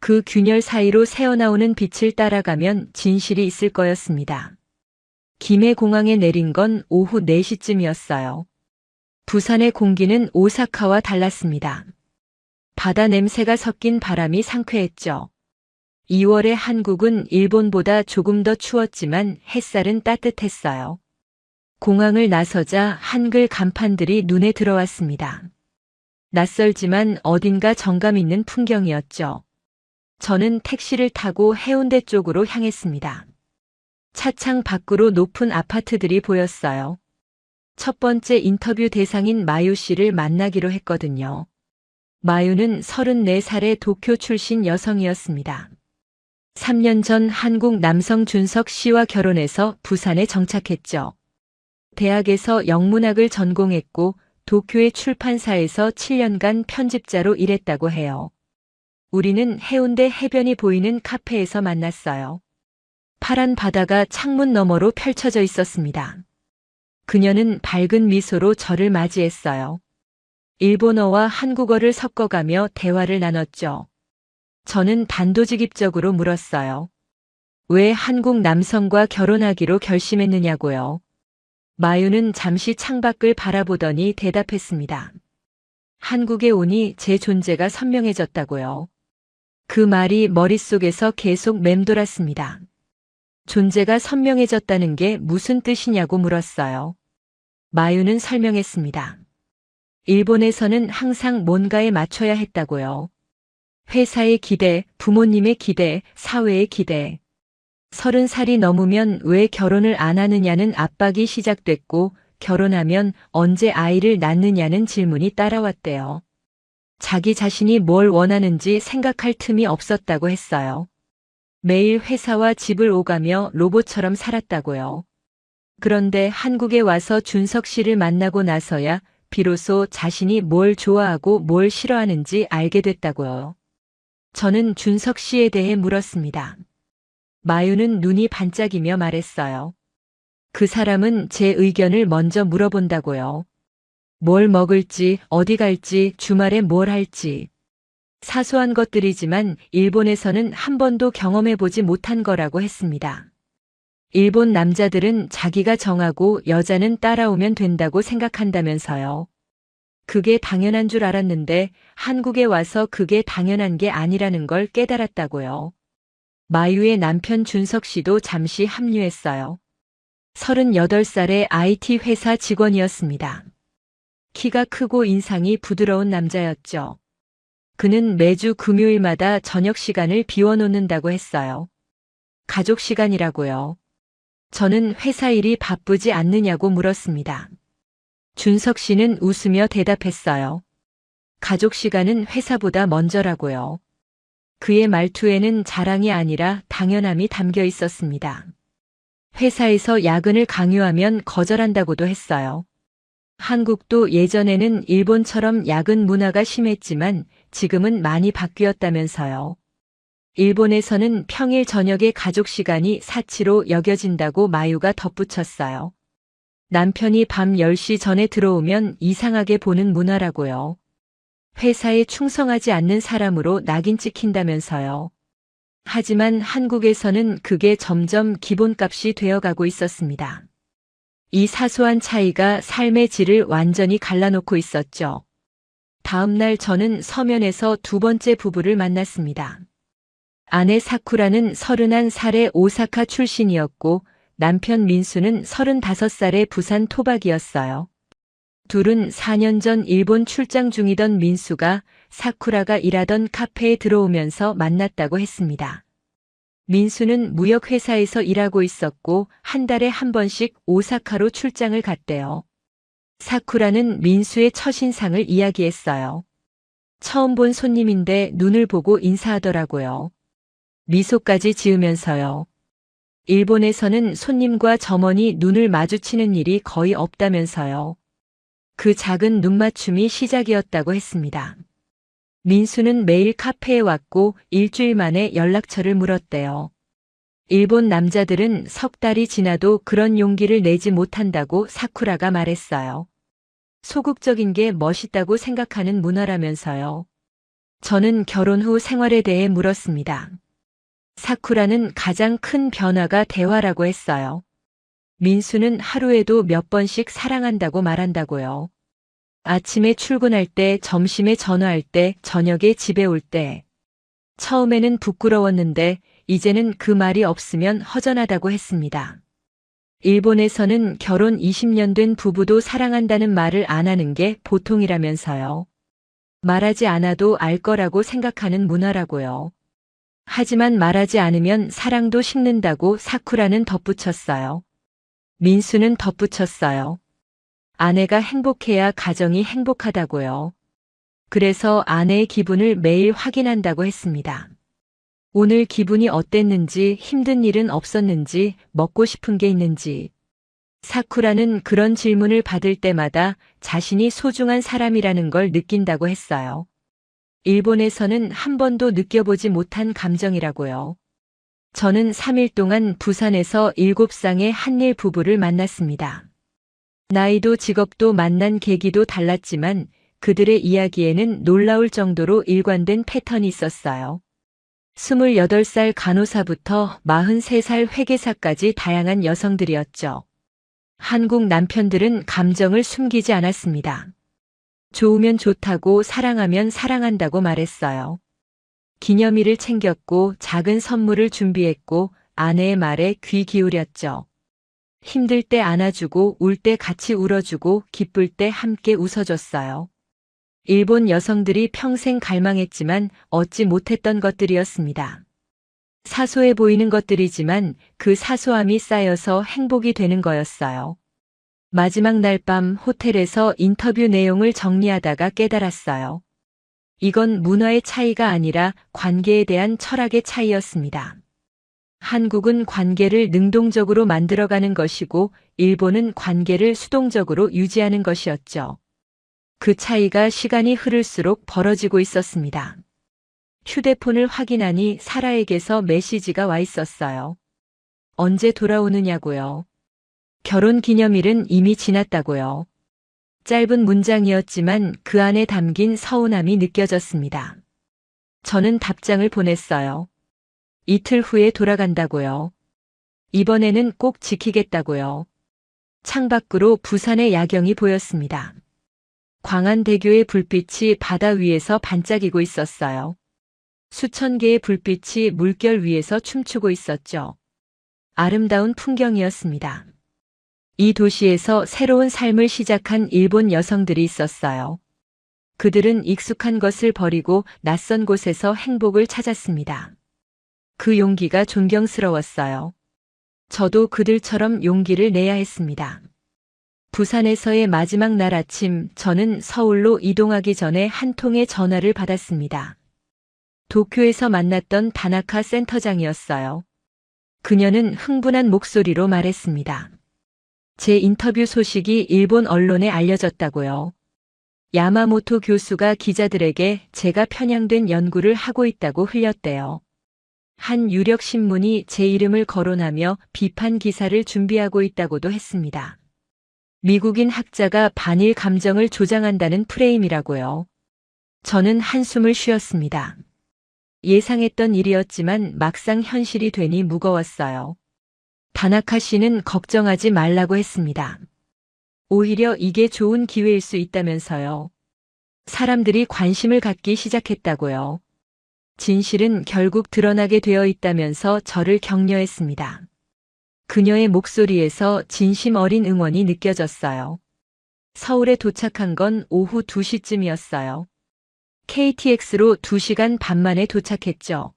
[SPEAKER 1] 그 균열 사이로 새어나오는 빛을 따라가면 진실이 있을 거였습니다. 김해 공항에 내린 건 오후 4시쯤이었어요. 부산의 공기는 오사카와 달랐습니다. 바다 냄새가 섞인 바람이 상쾌했죠. 2월의 한국은 일본보다 조금 더 추웠지만 햇살은 따뜻했어요. 공항을 나서자 한글 간판들이 눈에 들어왔습니다. 낯설지만 어딘가 정감 있는 풍경이었죠. 저는 택시를 타고 해운대 쪽으로 향했습니다. 차창 밖으로 높은 아파트들이 보였어요. 첫 번째 인터뷰 대상인 마유 씨를 만나기로 했거든요. 마유는 34살의 도쿄 출신 여성이었습니다. 3년 전 한국 남성 준석 씨와 결혼해서 부산에 정착했죠. 대학에서 영문학을 전공했고 도쿄의 출판사에서 7년간 편집자로 일했다고 해요. 우리는 해운대 해변이 보이는 카페에서 만났어요. 파란 바다가 창문 너머로 펼쳐져 있었습니다. 그녀는 밝은 미소로 저를 맞이했어요. 일본어와 한국어를 섞어가며 대화를 나눴죠. 저는 단도직입적으로 물었어요. 왜 한국 남성과 결혼하기로 결심했느냐고요. 마유는 잠시 창밖을 바라보더니 대답했습니다. 한국에 오니 제 존재가 선명해졌다고요. 그 말이 머릿속에서 계속 맴돌았습니다. 존재가 선명해졌다는 게 무슨 뜻이냐고 물었어요. 마유는 설명했습니다. 일본에서는 항상 뭔가에 맞춰야 했다고요. 회사의 기대, 부모님의 기대, 사회의 기대. 30살이 넘으면 왜 결혼을 안 하느냐는 압박이 시작됐고 결혼하면 언제 아이를 낳느냐는 질문이 따라왔대요. 자기 자신이 뭘 원하는지 생각할 틈이 없었다고 했어요. 매일 회사와 집을 오가며 로봇처럼 살았다고요. 그런데 한국에 와서 준석 씨를 만나고 나서야 비로소 자신이 뭘 좋아하고 뭘 싫어하는지 알게 됐다고요. 저는 준석 씨에 대해 물었습니다. 마유는 눈이 반짝이며 말했어요. 그 사람은 제 의견을 먼저 물어본다고요. 뭘 먹을지, 어디 갈지, 주말에 뭘 할지. 사소한 것들이지만 일본에서는 한 번도 경험해보지 못한 거라고 했습니다. 일본 남자들은 자기가 정하고 여자는 따라오면 된다고 생각한다면서요. 그게 당연한 줄 알았는데 한국에 와서 그게 당연한 게 아니라는 걸 깨달았다고요. 마유의 남편 준석 씨도 잠시 합류했어요. 38살의 IT 회사 직원이었습니다. 키가 크고 인상이 부드러운 남자였죠. 그는 매주 금요일마다 저녁 시간을 비워놓는다고 했어요. 가족 시간이라고요. 저는 회사 일이 바쁘지 않느냐고 물었습니다. 준석 씨는 웃으며 대답했어요. 가족 시간은 회사보다 먼저라고요. 그의 말투에는 자랑이 아니라 당연함이 담겨 있었습니다. 회사에서 야근을 강요하면 거절한다고도 했어요. 한국도 예전에는 일본처럼 야근 문화가 심했지만 지금은 많이 바뀌었다면서요. 일본에서는 평일 저녁에 가족 시간이 사치로 여겨진다고 마유가 덧붙였어요. 남편이 밤 10시 전에 들어오면 이상하게 보는 문화라고요. 회사에 충성하지 않는 사람으로 낙인 찍힌다면서요. 하지만 한국에서는 그게 점점 기본값이 되어가고 있었습니다. 이 사소한 차이가 삶의 질을 완전히 갈라놓고 있었죠. 다음 날 저는 서면에서 두 번째 부부를 만났습니다. 아내 사쿠라는 31살의 오사카 출신이었고 남편 민수는 35살의 부산 토박이었어요. 둘은 4년 전 일본 출장 중이던 민수가 사쿠라가 일하던 카페에 들어오면서 만났다고 했습니다. 민수는 무역회사에서 일하고 있었고 한 달에 한 번씩 오사카로 출장을 갔대요. 사쿠라는 민수의 첫인상을 이야기했어요. 처음 본 손님인데 눈을 보고 인사하더라고요. 미소까지 지으면서요. 일본에서는 손님과 점원이 눈을 마주치는 일이 거의 없다면서요. 그 작은 눈맞춤이 시작이었다고 했습니다. 민수는 매일 카페에 왔고 일주일 만에 연락처를 물었대요. 일본 남자들은 석 달이 지나도 그런 용기를 내지 못한다고 사쿠라가 말했어요. 소극적인 게 멋있다고 생각하는 문화라면서요. 저는 결혼 후 생활에 대해 물었습니다. 사쿠라는 가장 큰 변화가 대화라고 했어요. 민수는 하루에도 몇 번씩 사랑한다고 말한다고요. 아침에 출근할 때, 점심에 전화할 때, 저녁에 집에 올 때. 처음에는 부끄러웠는데 이제는 그 말이 없으면 허전하다고 했습니다. 일본에서는 결혼 20년 된 부부도 사랑한다는 말을 안 하는 게 보통이라면서요. 말하지 않아도 알 거라고 생각하는 문화라고요. 하지만 말하지 않으면 사랑도 식는다고 사쿠라는 덧붙였어요. 민수는 덧붙였어요. 아내가 행복해야 가정이 행복하다고요. 그래서 아내의 기분을 매일 확인한다고 했습니다. 오늘 기분이 어땠는지, 힘든 일은 없었는지, 먹고 싶은 게 있는지. 사쿠라는 그런 질문을 받을 때마다 자신이 소중한 사람이라는 걸 느낀다고 했어요. 일본에서는 한 번도 느껴보지 못한 감정이라고요. 저는 3일 동안 부산에서 7쌍의 한일 부부를 만났습니다. 나이도 직업도 만난 계기도 달랐지만 그들의 이야기에는 놀라울 정도로 일관된 패턴이 있었어요. 28살 간호사부터 43살 회계사까지 다양한 여성들이었죠. 한국 남편들은 감정을 숨기지 않았습니다. 좋으면 좋다고 사랑하면 사랑한다고 말했어요. 기념일을 챙겼고 작은 선물을 준비했고 아내의 말에 귀 기울였죠. 힘들 때 안아주고 울 때 같이 울어주고 기쁠 때 함께 웃어줬어요. 일본 여성들이 평생 갈망했지만 얻지 못했던 것들이었습니다. 사소해 보이는 것들이지만 그 사소함이 쌓여서 행복이 되는 거였어요. 마지막 날 밤 호텔에서 인터뷰 내용을 정리하다가 깨달았어요. 이건 문화의 차이가 아니라 관계에 대한 철학의 차이였습니다. 한국은 관계를 능동적으로 만들어가는 것이고 일본은 관계를 수동적으로 유지하는 것이었죠. 그 차이가 시간이 흐를수록 벌어지고 있었습니다. 휴대폰을 확인하니 사라에게서 메시지가 와 있었어요. 언제 돌아오느냐고요. 결혼 기념일은 이미 지났다고요. 짧은 문장이었지만 그 안에 담긴 서운함이 느껴졌습니다. 저는 답장을 보냈어요. 이틀 후에 돌아간다고요. 이번에는 꼭 지키겠다고요. 창밖으로 부산의 야경이 보였습니다. 광안대교의 불빛이 바다 위에서 반짝이고 있었어요. 수천 개의 불빛이 물결 위에서 춤추고 있었죠. 아름다운 풍경이었습니다. 이 도시에서 새로운 삶을 시작한 일본 여성들이 있었어요. 그들은 익숙한 것을 버리고 낯선 곳에서 행복을 찾았습니다. 그 용기가 존경스러웠어요. 저도 그들처럼 용기를 내야 했습니다. 부산에서의 마지막 날 아침, 저는 서울로 이동하기 전에 한 통의 전화를 받았습니다. 도쿄에서 만났던 다나카 센터장이었어요. 그녀는 흥분한 목소리로 말했습니다. 제 인터뷰 소식이 일본 언론에 알려졌다고요. 야마모토 교수가 기자들에게 제가 편향된 연구를 하고 있다고 흘렸대요. 한 유력 신문이 제 이름을 거론하며 비판 기사를 준비하고 있다고도 했습니다. 미국인 학자가 반일 감정을 조장한다는 프레임이라고요. 저는 한숨을 쉬었습니다. 예상했던 일이었지만 막상 현실이 되니 무거웠어요. 다나카 씨는 걱정하지 말라고 했습니다. 오히려 이게 좋은 기회일 수 있다면서요. 사람들이 관심을 갖기 시작했다고요. 진실은 결국 드러나게 되어 있다면서 저를 격려했습니다. 그녀의 목소리에서 진심 어린 응원이 느껴졌어요. 서울에 도착한 건 오후 2시쯤이었어요. KTX로 2시간 반 만에 도착했죠.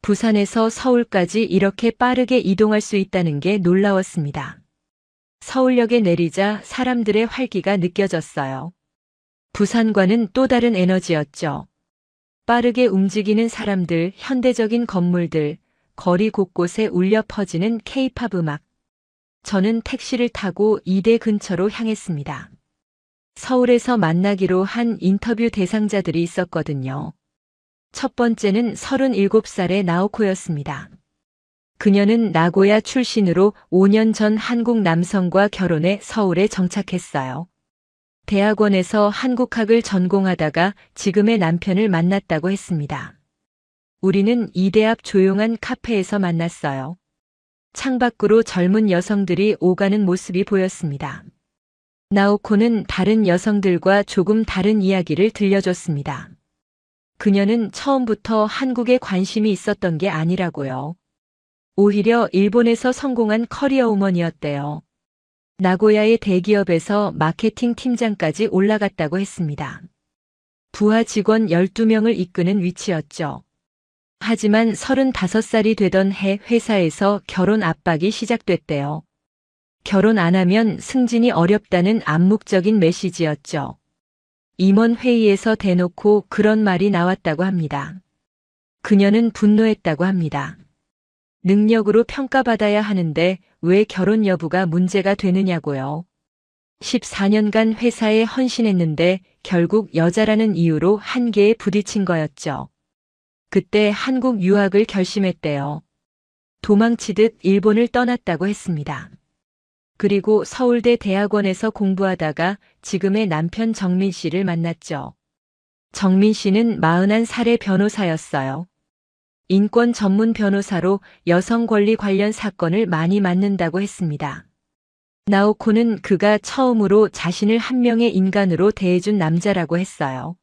[SPEAKER 1] 부산에서 서울까지 이렇게 빠르게 이동할 수 있다는 게 놀라웠습니다. 서울역에 내리자 사람들의 활기가 느껴졌어요. 부산과는 또 다른 에너지였죠. 빠르게 움직이는 사람들, 현대적인 건물들, 거리 곳곳에 울려 퍼지는 K-팝 음악. 저는 택시를 타고 이대 근처로 향했습니다. 서울에서 만나기로 한 인터뷰 대상자들이 있었거든요. 첫 번째는 37살의 나오코였습니다. 그녀는 나고야 출신으로 5년 전 한국 남성과 결혼해 서울에 정착했어요. 대학원에서 한국학을 전공하다가 지금의 남편을 만났다고 했습니다. 우리는 이대 앞 조용한 카페에서 만났어요. 창밖으로 젊은 여성들이 오가는 모습이 보였습니다. 나오코는 다른 여성들과 조금 다른 이야기를 들려줬습니다. 그녀는 처음부터 한국에 관심이 있었던 게 아니라고요. 오히려 일본에서 성공한 커리어 우먼이었대요. 나고야의 대기업에서 마케팅 팀장까지 올라갔다고 했습니다. 부하 직원 12명을 이끄는 위치였죠. 하지만 35살이 되던 해 회사에서 결혼 압박이 시작됐대요. 결혼 안 하면 승진이 어렵다는 암묵적인 메시지였죠. 임원 회의에서 대놓고 그런 말이 나왔다고 합니다. 그녀는 분노했다고 합니다. 능력으로 평가받아야 하는데 왜 결혼 여부가 문제가 되느냐고요. 14년간 회사에 헌신했는데 결국 여자라는 이유로 한계에 부딪힌 거였죠. 그때 한국 유학을 결심했대요. 도망치듯 일본을 떠났다고 했습니다. 그리고 서울대 대학원에서 공부하다가 지금의 남편 정민 씨를 만났죠. 정민 씨는 41살의 변호사였어요. 인권 전문 변호사로 여성 권리 관련 사건을 많이 맡는다고 했습니다. 나오코는 그가 처음으로 자신을 한 명의 인간으로 대해준 남자라고 했어요.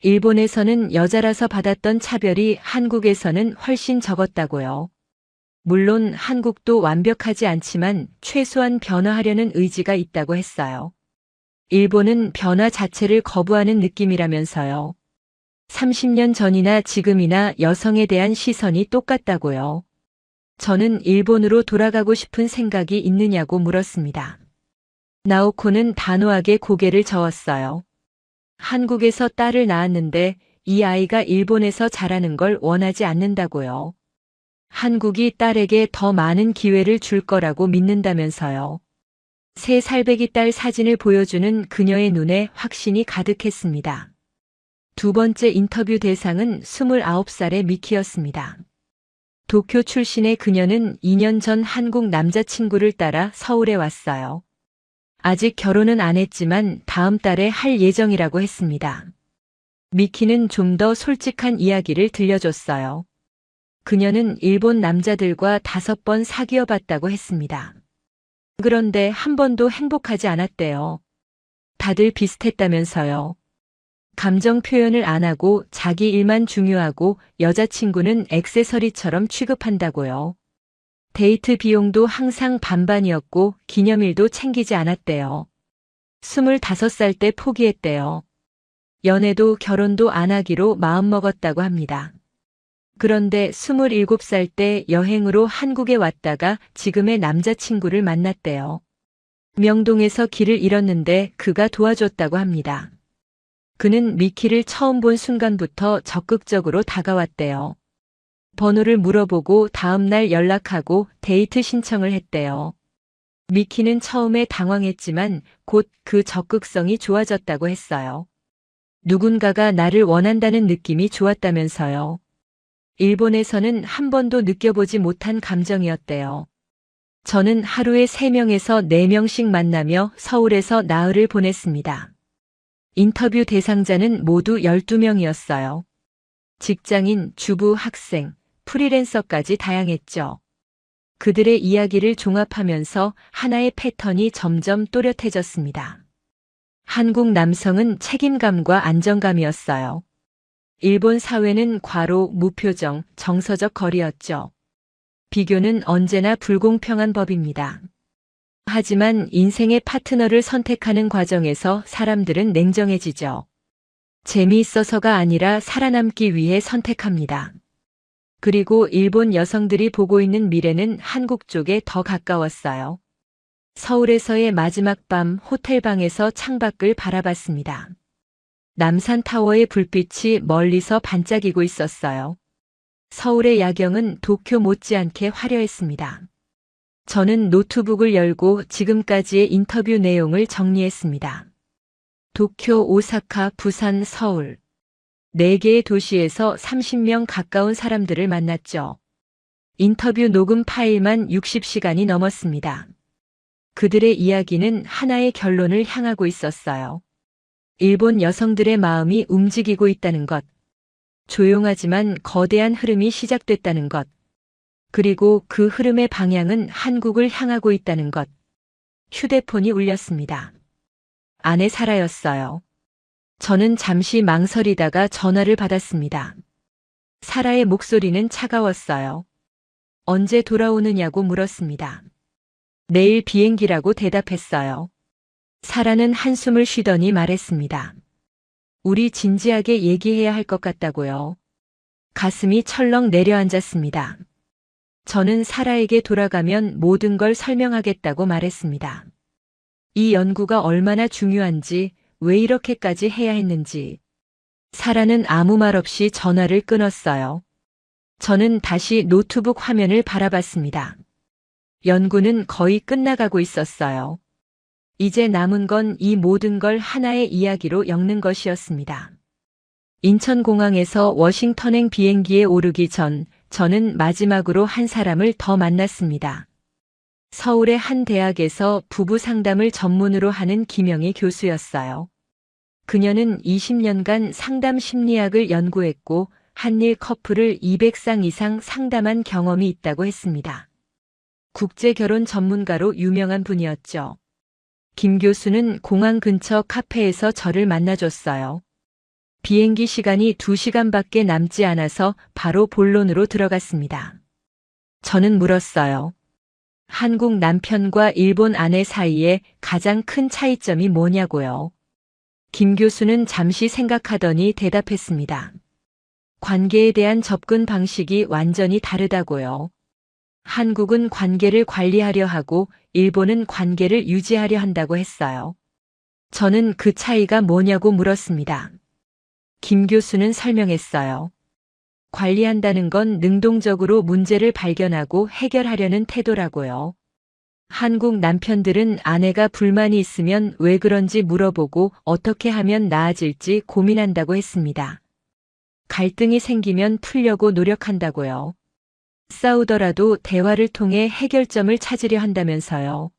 [SPEAKER 1] 일본에서는 여자라서 받았던 차별이 한국에서는 훨씬 적었다고요. 물론 한국도 완벽하지 않지만 최소한 변화하려는 의지가 있다고 했어요. 일본은 변화 자체를 거부하는 느낌이라면서요. 30년 전이나 지금이나 여성에 대한 시선이 똑같다고요. 저는 일본으로 돌아가고 싶은 생각이 있느냐고 물었습니다. 나오코는 단호하게 고개를 저었어요. 한국에서 딸을 낳았는데 이 아이가 일본에서 자라는 걸 원하지 않는다고요. 한국이 딸에게 더 많은 기회를 줄 거라고 믿는다면서요. 새 살배기 딸 사진을 보여주는 그녀의 눈에 확신이 가득했습니다. 두 번째 인터뷰 대상은 29살의 미키였습니다. 도쿄 출신의 그녀는 2년 전 한국 남자친구를 따라 서울에 왔어요. 아직 결혼은 안 했지만 다음 달에 할 예정이라고 했습니다. 미키는 좀 더 솔직한 이야기를 들려줬어요. 그녀는 일본 남자들과 5번 사귀어 봤다고 했습니다. 그런데 한 번도 행복하지 않았대요. 다들 비슷했다면서요. 감정 표현을 안 하고 자기 일만 중요하고 여자친구는 액세서리처럼 취급한다고요. 데이트 비용도 항상 반반이었고 기념일도 챙기지 않았대요. 25살 때 포기했대요. 연애도 결혼도 안 하기로 마음먹었다고 합니다. 그런데 27살 때 여행으로 한국에 왔다가 지금의 남자친구를 만났대요. 명동에서 길을 잃었는데 그가 도와줬다고 합니다. 그는 미키를 처음 본 순간부터 적극적으로 다가왔대요. 번호를 물어보고 다음날 연락하고 데이트 신청을 했대요. 미키는 처음에 당황했지만 곧 그 적극성이 좋아졌다고 했어요. 누군가가 나를 원한다는 느낌이 좋았다면서요. 일본에서는 한 번도 느껴보지 못한 감정이었대요. 저는 하루에 3명에서 4명씩 만나며 서울에서 나흘을 보냈습니다. 인터뷰 대상자는 모두 12명이었어요. 직장인, 주부, 학생, 프리랜서까지 다양했죠. 그들의 이야기를 종합하면서 하나의 패턴이 점점 또렷해졌습니다. 한국 남성은 책임감과 안정감이었어요. 일본 사회는 과로, 무표정, 정서적 거리였죠. 비교는 언제나 불공평한 법입니다. 하지만 인생의 파트너를 선택하는 과정에서 사람들은 냉정해지죠. 재미있어서가 아니라 살아남기 위해 선택합니다. 그리고 일본 여성들이 보고 있는 미래는 한국 쪽에 더 가까웠어요. 서울에서의 마지막 밤 호텔방에서 창밖을 바라봤습니다. 남산타워의 불빛이 멀리서 반짝이고 있었어요. 서울의 야경은 도쿄 못지않게 화려했습니다. 저는 노트북을 열고 지금까지의 인터뷰 내용을 정리했습니다. 도쿄, 오사카, 부산, 서울. 4개의 도시에서 30명 가까운 사람들을 만났죠. 인터뷰 녹음 파일만 60시간이 넘었습니다. 그들의 이야기는 하나의 결론을 향하고 있었어요. 일본 여성들의 마음이 움직이고 있다는 것. 조용하지만 거대한 흐름이 시작됐다는 것. 그리고 그 흐름의 방향은 한국을 향하고 있다는 것. 휴대폰이 울렸습니다. 아내 사라였어요. 저는 잠시 망설이다가 전화를 받았습니다. 사라의 목소리는 차가웠어요. 언제 돌아오느냐고 물었습니다. 내일 비행기라고 대답했어요. 사라는 한숨을 쉬더니 말했습니다. 우리 진지하게 얘기해야 할 것 같다고요. 가슴이 철렁 내려앉았습니다. 저는 사라에게 돌아가면 모든 걸 설명하겠다고 말했습니다. 이 연구가 얼마나 중요한지, 왜 이렇게까지 해야 했는지. 사라는 아무 말 없이 전화를 끊었어요. 저는 다시 노트북 화면을 바라봤습니다. 연구는 거의 끝나가고 있었어요. 이제 남은 건 이 모든 걸 하나의 이야기로 엮는 것이었습니다. 인천공항에서 워싱턴행 비행기에 오르기 전 저는 마지막으로 한 사람을 더 만났습니다. 서울의 한 대학에서 부부 상담을 전문으로 하는 김영희 교수였어요. 그녀는 20년간 상담 심리학을 연구했고 한일 커플을 200쌍 이상 상담한 경험이 있다고 했습니다. 국제 결혼 전문가로 유명한 분이었죠. 김 교수는 공항 근처 카페에서 저를 만나줬어요. 비행기 시간이 2시간밖에 남지 않아서 바로 본론으로 들어갔습니다. 저는 물었어요. 한국 남편과 일본 아내 사이에 가장 큰 차이점이 뭐냐고요. 김 교수는 잠시 생각하더니 대답했습니다. 관계에 대한 접근 방식이 완전히 다르다고요. 한국은 관계를 관리하려 하고 일본은 관계를 유지하려 한다고 했어요. 저는 그 차이가 뭐냐고 물었습니다. 김 교수는 설명했어요. 관리한다는 건 능동적으로 문제를 발견하고 해결하려는 태도라고요. 한국 남편들은 아내가 불만이 있으면 왜 그런지 물어보고 어떻게 하면 나아질지 고민한다고 했습니다. 갈등이 생기면 풀려고 노력한다고요. 싸우더라도 대화를 통해 해결점을 찾으려 한다면서요.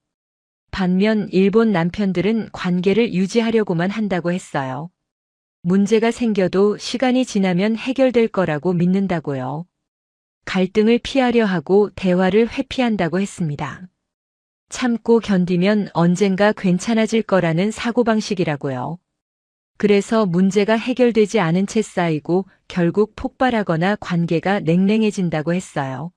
[SPEAKER 1] 반면 일본 남편들은 관계를 유지하려고만 한다고 했어요. 문제가 생겨도 시간이 지나면 해결될 거라고 믿는다고요. 갈등을 피하려 하고 대화를 회피한다고 했습니다. 참고 견디면 언젠가 괜찮아질 거라는 사고방식이라고요. 그래서 문제가 해결되지 않은 채 쌓이고 결국 폭발하거나 관계가 냉랭해진다고 했어요.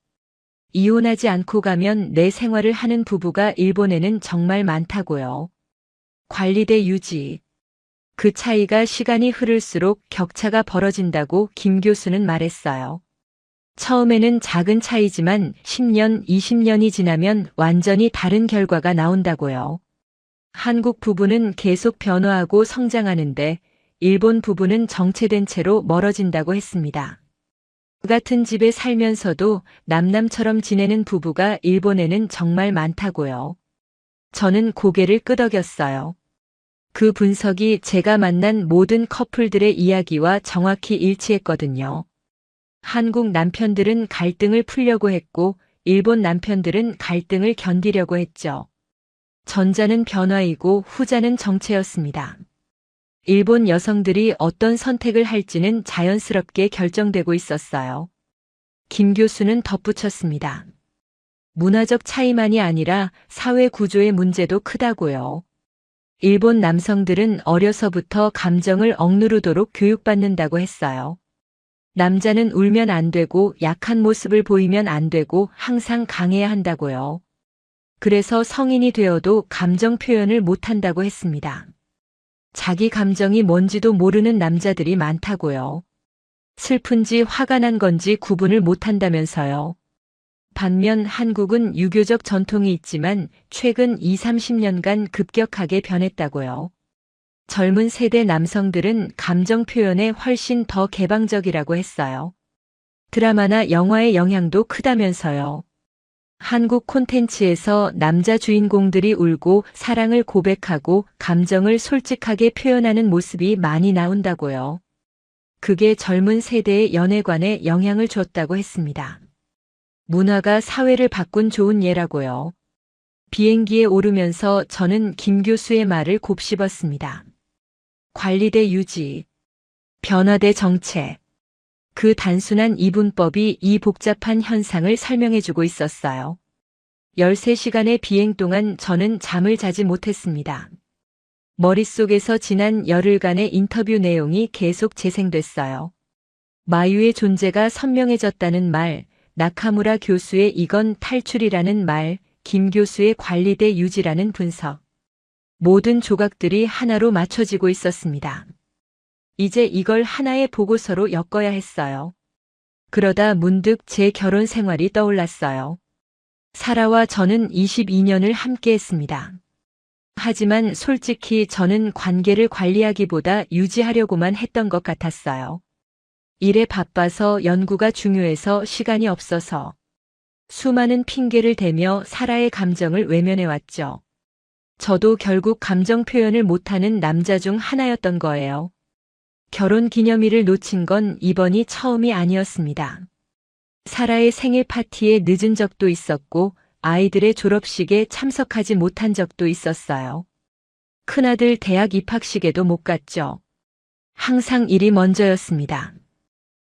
[SPEAKER 1] 이혼하지 않고 가면 내 생활을 하는 부부가 일본에는 정말 많다고요. 관리대 유지. 그 차이가 시간이 흐를수록 격차가 벌어진다고 김 교수는 말했어요. 처음에는 작은 차이지만 10년, 20년이 지나면 완전히 다른 결과가 나온다고요. 한국 부부는 계속 변화하고 성장하는데 일본 부부는 정체된 채로 멀어진다고 했습니다. 같은 집에 살면서도 남남처럼 지내는 부부가 일본에는 정말 많다고요. 저는 고개를 끄덕였어요. 그 분석이 제가 만난 모든 커플들의 이야기와 정확히 일치했거든요. 한국 남편들은 갈등을 풀려고 했고 일본 남편들은 갈등을 견디려고 했죠. 전자는 변화이고 후자는 정체였습니다. 일본 여성들이 어떤 선택을 할지는 자연스럽게 결정되고 있었어요. 김 교수는 덧붙였습니다. 문화적 차이만이 아니라 사회 구조의 문제도 크다고요. 일본 남성들은 어려서부터 감정을 억누르도록 교육받는다고 했어요. 남자는 울면 안 되고 약한 모습을 보이면 안 되고 항상 강해야 한다고요. 그래서 성인이 되어도 감정 표현을 못한다고 했습니다. 자기 감정이 뭔지도 모르는 남자들이 많다고요. 슬픈지 화가 난 건지 구분을 못한다면서요. 반면 한국은 유교적 전통이 있지만 최근 20, 30년간 급격하게 변했다고요. 젊은 세대 남성들은 감정 표현에 훨씬 더 개방적이라고 했어요. 드라마나 영화의 영향도 크다면서요. 한국 콘텐츠에서 남자 주인공들이 울고 사랑을 고백하고 감정을 솔직하게 표현하는 모습이 많이 나온다고요. 그게 젊은 세대의 연애관에 영향을 줬다고 했습니다. 문화가 사회를 바꾼 좋은 예라고요. 비행기에 오르면서 저는 김 교수의 말을 곱씹었습니다. 관리대 유지, 변화대 정체. 그 단순한 이분법이 이 복잡한 현상을 설명해주고 있었어요. 13시간의 비행 동안 저는 잠을 자지 못했습니다. 머릿속에서 지난 열흘간의 인터뷰 내용이 계속 재생됐어요. 마유의 존재가 선명해졌다는 말, 나카무라 교수의 이건 탈출이라는 말, 김 교수의 관리대 유지라는 분석. 모든 조각들이 하나로 맞춰지고 있었습니다. 이제 이걸 하나의 보고서로 엮어야 했어요. 그러다 문득 제 결혼 생활이 떠올랐어요. 사라와 저는 22년을 함께 했습니다. 하지만 솔직히 저는 관계를 관리하기보다 유지하려고만 했던 것 같았어요. 일에 바빠서 연구가 중요해서 시간이 없어서 수많은 핑계를 대며 사라의 감정을 외면해왔죠. 저도 결국 감정 표현을 못하는 남자 중 하나였던 거예요. 결혼 기념일을 놓친 건 이번이 처음이 아니었습니다. 사라의 생일 파티에 늦은 적도 있었고 아이들의 졸업식에 참석하지 못한 적도 있었어요. 큰아들 대학 입학식에도 못 갔죠. 항상 일이 먼저였습니다.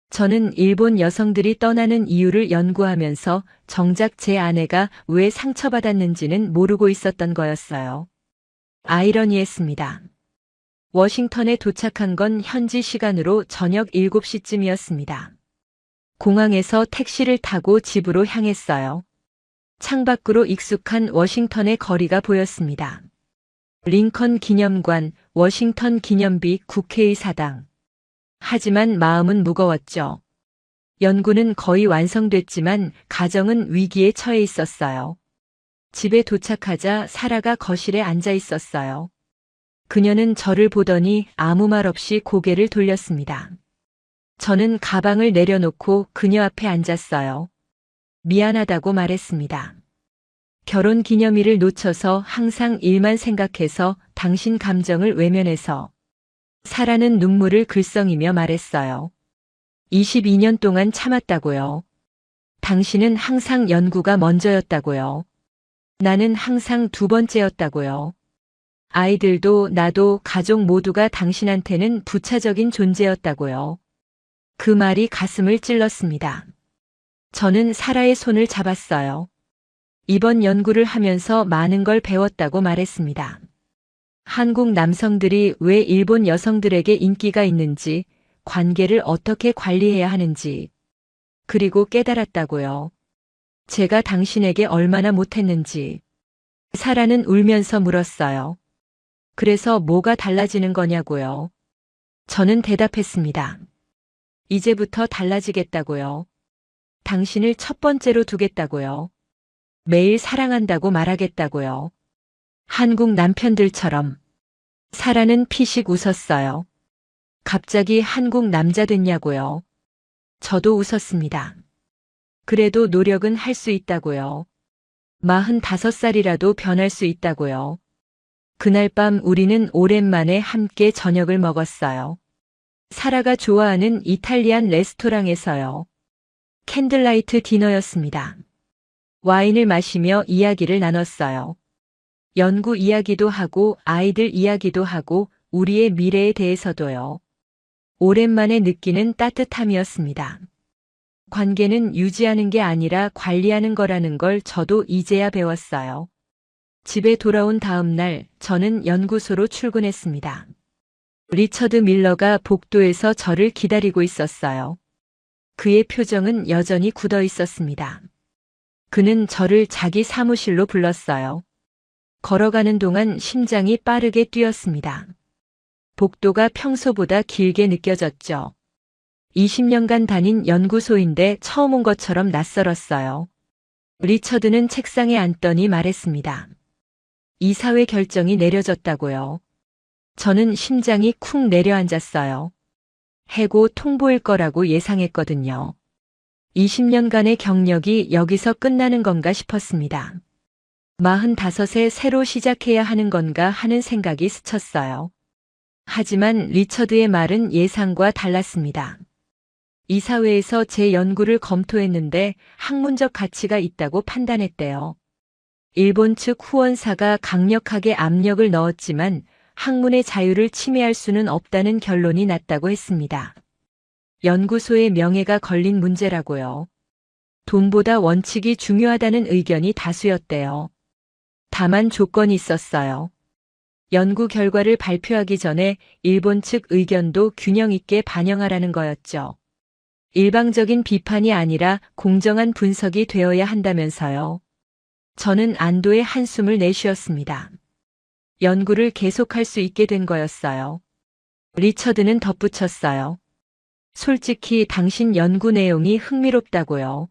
[SPEAKER 1] 저는 일본 여성들이 떠나는 이유를 연구하면서 정작 제 아내가 왜 상처받았는지는 모르고 있었던 거였어요. 아이러니했습니다. 워싱턴에 도착한 건 현지 시간으로 저녁 7시쯤이었습니다. 공항에서 택시를 타고 집으로 향했어요. 창밖으로 익숙한 워싱턴의 거리가 보였습니다. 링컨 기념관, 워싱턴 기념비 국회의사당. 하지만 마음은 무거웠죠. 연구는 거의 완성됐지만 가정은 위기에 처해 있었어요. 집에 도착하자 사라가 거실에 앉아 있었어요. 그녀는 저를 보더니 아무 말 없이 고개를 돌렸습니다. 저는 가방을 내려놓고 그녀 앞에 앉았어요. 미안하다고 말했습니다. 결혼 기념일을 놓쳐서 항상 일만 생각해서 당신 감정을 외면해서. 사라는 눈물을 글썽이며 말했어요. 22년 동안 참았다고요. 당신은 항상 연구가 먼저였다고요. 나는 항상 두 번째였다고요. 아이들도 나도 가족 모두가 당신한테는 부차적인 존재였다고요. 그 말이 가슴을 찔렀습니다. 저는 사라의 손을 잡았어요. 이번 연구를 하면서 많은 걸 배웠다고 말했습니다. 한국 남성들이 왜 일본 여성들에게 인기가 있는지, 관계를 어떻게 관리해야 하는지, 그리고 깨달았다고요. 제가 당신에게 얼마나 못했는지. 사라는 울면서 물었어요. 그래서 뭐가 달라지는 거냐고요. 저는 대답했습니다. 이제부터 달라지겠다고요. 당신을 첫 번째로 두겠다고요. 매일 사랑한다고 말하겠다고요. 한국 남편들처럼. 사라는 피식 웃었어요. 갑자기 한국 남자 됐냐고요. 저도 웃었습니다. 그래도 노력은 할 수 있다고요. 45살이라도 변할 수 있다고요. 그날 밤 우리는 오랜만에 함께 저녁을 먹었어요. 사라가 좋아하는 이탈리안 레스토랑에서요. 캔들라이트 디너였습니다. 와인을 마시며 이야기를 나눴어요. 연구 이야기도 하고 아이들 이야기도 하고 우리의 미래에 대해서도요. 오랜만에 느끼는 따뜻함이었습니다. 관계는 유지하는 게 아니라 관리하는 거라는 걸 저도 이제야 배웠어요. 집에 돌아온 다음 날 저는 연구소로 출근했습니다. 리처드 밀러가 복도에서 저를 기다리고 있었어요. 그의 표정은 여전히 굳어 있었습니다. 그는 저를 자기 사무실로 불렀어요. 걸어가는 동안 심장이 빠르게 뛰었습니다. 복도가 평소보다 길게 느껴졌죠. 20년간 다닌 연구소인데 처음 온 것처럼 낯설었어요. 리처드는 책상에 앉더니 말했습니다. 이사회 결정이 내려졌다고요. 저는 심장이 쿵 내려앉았어요. 해고 통보일 거라고 예상했거든요. 20년간의 경력이 여기서 끝나는 건가 싶었습니다. 45에 새로 시작해야 하는 건가 하는 생각이 스쳤어요. 하지만 리처드의 말은 예상과 달랐습니다. 이사회에서 제 연구를 검토했는데 학문적 가치가 있다고 판단했대요. 일본 측 후원사가 강력하게 압력을 넣었지만 학문의 자유를 침해할 수는 없다는 결론이 났다고 했습니다. 연구소의 명예가 걸린 문제라고요. 돈보다 원칙이 중요하다는 의견이 다수였대요. 다만 조건이 있었어요. 연구 결과를 발표하기 전에 일본 측 의견도 균형 있게 반영하라는 거였죠. 일방적인 비판이 아니라 공정한 분석이 되어야 한다면서요. 저는 안도의 한숨을 내쉬었습니다. 연구를 계속할 수 있게 된 거였어요. 리처드는 덧붙였어요. 솔직히 당신 연구 내용이 흥미롭다고요.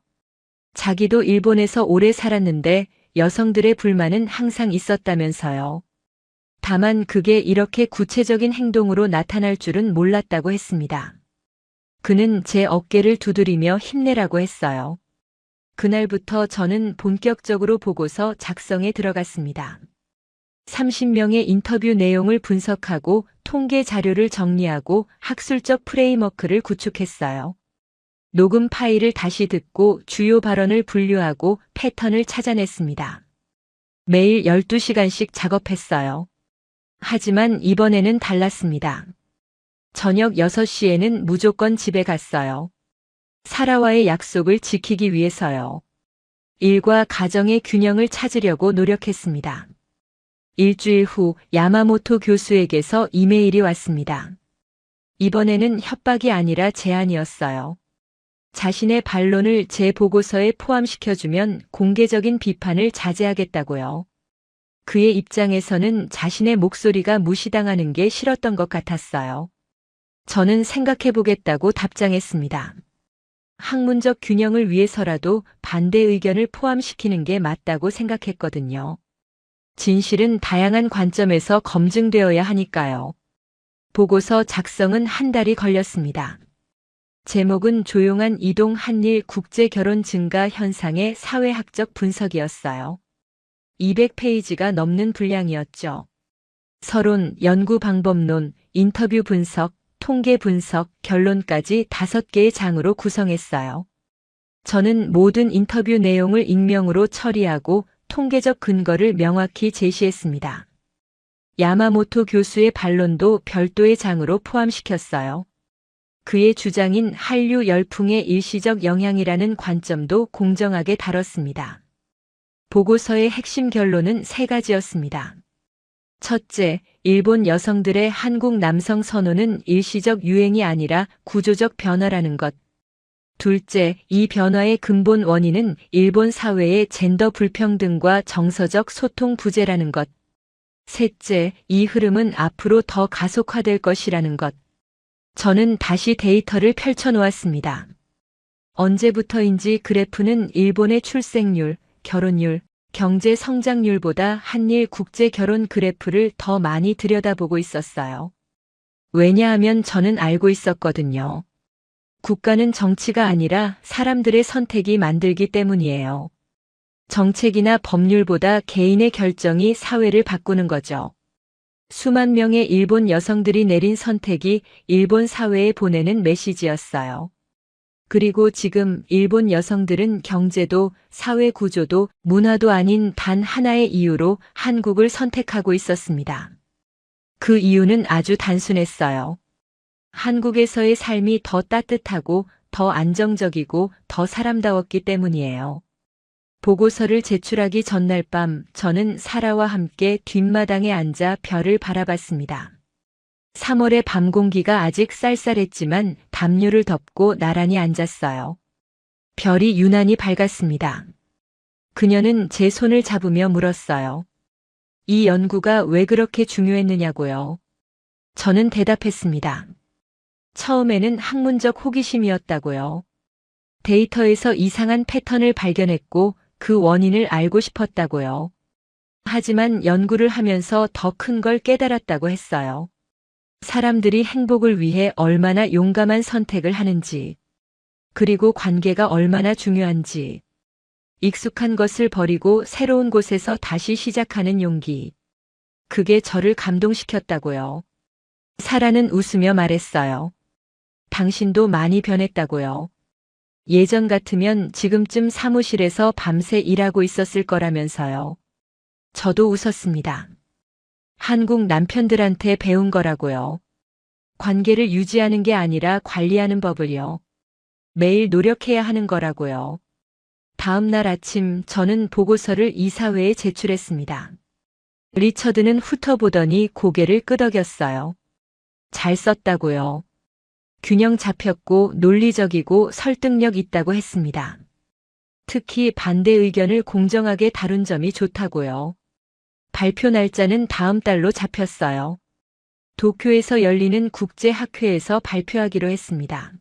[SPEAKER 1] 자기도 일본에서 오래 살았는데 여성들의 불만은 항상 있었다면서요. 다만 그게 이렇게 구체적인 행동으로 나타날 줄은 몰랐다고 했습니다. 그는 제 어깨를 두드리며 힘내라고 했어요. 그날부터 저는 본격적으로 보고서 작성에 들어갔습니다. 30명의 인터뷰 내용을 분석하고 통계 자료를 정리하고 학술적 프레임워크를 구축했어요. 녹음 파일을 다시 듣고 주요 발언을 분류하고 패턴을 찾아냈습니다. 매일 12시간씩 작업했어요. 하지만 이번에는 달랐습니다. 저녁 6시에는 무조건 집에 갔어요. 사라와의 약속을 지키기 위해서요. 일과 가정의 균형을 찾으려고 노력했습니다. 일주일 후 야마모토 교수에게서 이메일이 왔습니다. 이번에는 협박이 아니라 제안이었어요. 자신의 반론을 제 보고서에 포함시켜주면 공개적인 비판을 자제하겠다고요. 그의 입장에서는 자신의 목소리가 무시당하는 게 싫었던 것 같았어요. 저는 생각해보겠다고 답장했습니다. 학문적 균형을 위해서라도 반대 의견을 포함시키는 게 맞다고 생각했거든요. 진실은 다양한 관점에서 검증되어야 하니까요. 보고서 작성은 한 달이 걸렸습니다. 제목은 조용한 이동 한일 국제 결혼 증가 현상의 사회학적 분석이었어요. 200페이지가 넘는 분량이었죠. 서론, 연구 방법론, 인터뷰 분석, 통계 분석, 결론까지 5개의 장으로 구성했어요. 저는 모든 인터뷰 내용을 익명으로 처리하고 통계적 근거를 명확히 제시했습니다. 야마모토 교수의 반론도 별도의 장으로 포함시켰어요. 그의 주장인 한류 열풍의 일시적 영향이라는 관점도 공정하게 다뤘습니다. 보고서의 핵심 결론은 3가지였습니다. 첫째, 일본 여성들의 한국 남성 선호는 일시적 유행이 아니라 구조적 변화라는 것. 둘째, 이 변화의 근본 원인은 일본 사회의 젠더 불평등과 정서적 소통 부재라는 것. 셋째, 이 흐름은 앞으로 더 가속화될 것이라는 것. 저는 다시 데이터를 펼쳐놓았습니다. 언제부터인지 그래프는 일본의 출생률, 결혼율, 경제 성장률보다 한일 국제 결혼 그래프를 더 많이 들여다보고 있었어요. 왜냐하면 저는 알고 있었거든요. 국가는 정치가 아니라 사람들의 선택이 만들기 때문이에요. 정책이나 법률보다 개인의 결정이 사회를 바꾸는 거죠. 수만 명의 일본 여성들이 내린 선택이 일본 사회에 보내는 메시지였어요. 그리고 지금 일본 여성들은 경제도 사회 구조도 문화도 아닌 단 하나의 이유로 한국을 선택하고 있었습니다. 그 이유는 아주 단순했어요. 한국에서의 삶이 더 따뜻하고 더 안정적이고 더 사람다웠기 때문이에요. 보고서를 제출하기 전날 밤 저는 사라와 함께 뒷마당에 앉아 별을 바라봤습니다. 3월의 밤 공기가 아직 쌀쌀했지만 담요를 덮고 나란히 앉았어요. 별이 유난히 밝았습니다. 그녀는 제 손을 잡으며 물었어요. 이 연구가 왜 그렇게 중요했느냐고요. 저는 대답했습니다. 처음에는 학문적 호기심이었다고요. 데이터에서 이상한 패턴을 발견했고 그 원인을 알고 싶었다고요. 하지만 연구를 하면서 더 큰 걸 깨달았다고 했어요. 사람들이 행복을 위해 얼마나 용감한 선택을 하는지, 그리고 관계가 얼마나 중요한지, 익숙한 것을 버리고 새로운 곳에서 다시 시작하는 용기. 그게 저를 감동시켰다고요. 사라는 웃으며 말했어요. 당신도 많이 변했다고요. 예전 같으면 지금쯤 사무실에서 밤새 일하고 있었을 거라면서요. 저도 웃었습니다. 한국 남편들한테 배운 거라고요. 관계를 유지하는 게 아니라 관리하는 법을요. 매일 노력해야 하는 거라고요. 다음 날 아침 저는 보고서를 이사회에 제출했습니다. 리처드는 훑어보더니 고개를 끄덕였어요. 잘 썼다고요. 균형 잡혔고 논리적이고 설득력 있다고 했습니다. 특히 반대 의견을 공정하게 다룬 점이 좋다고요. 발표 날짜는 다음 달로 잡혔어요. 도쿄에서 열리는 국제학회에서 발표하기로 했습니다.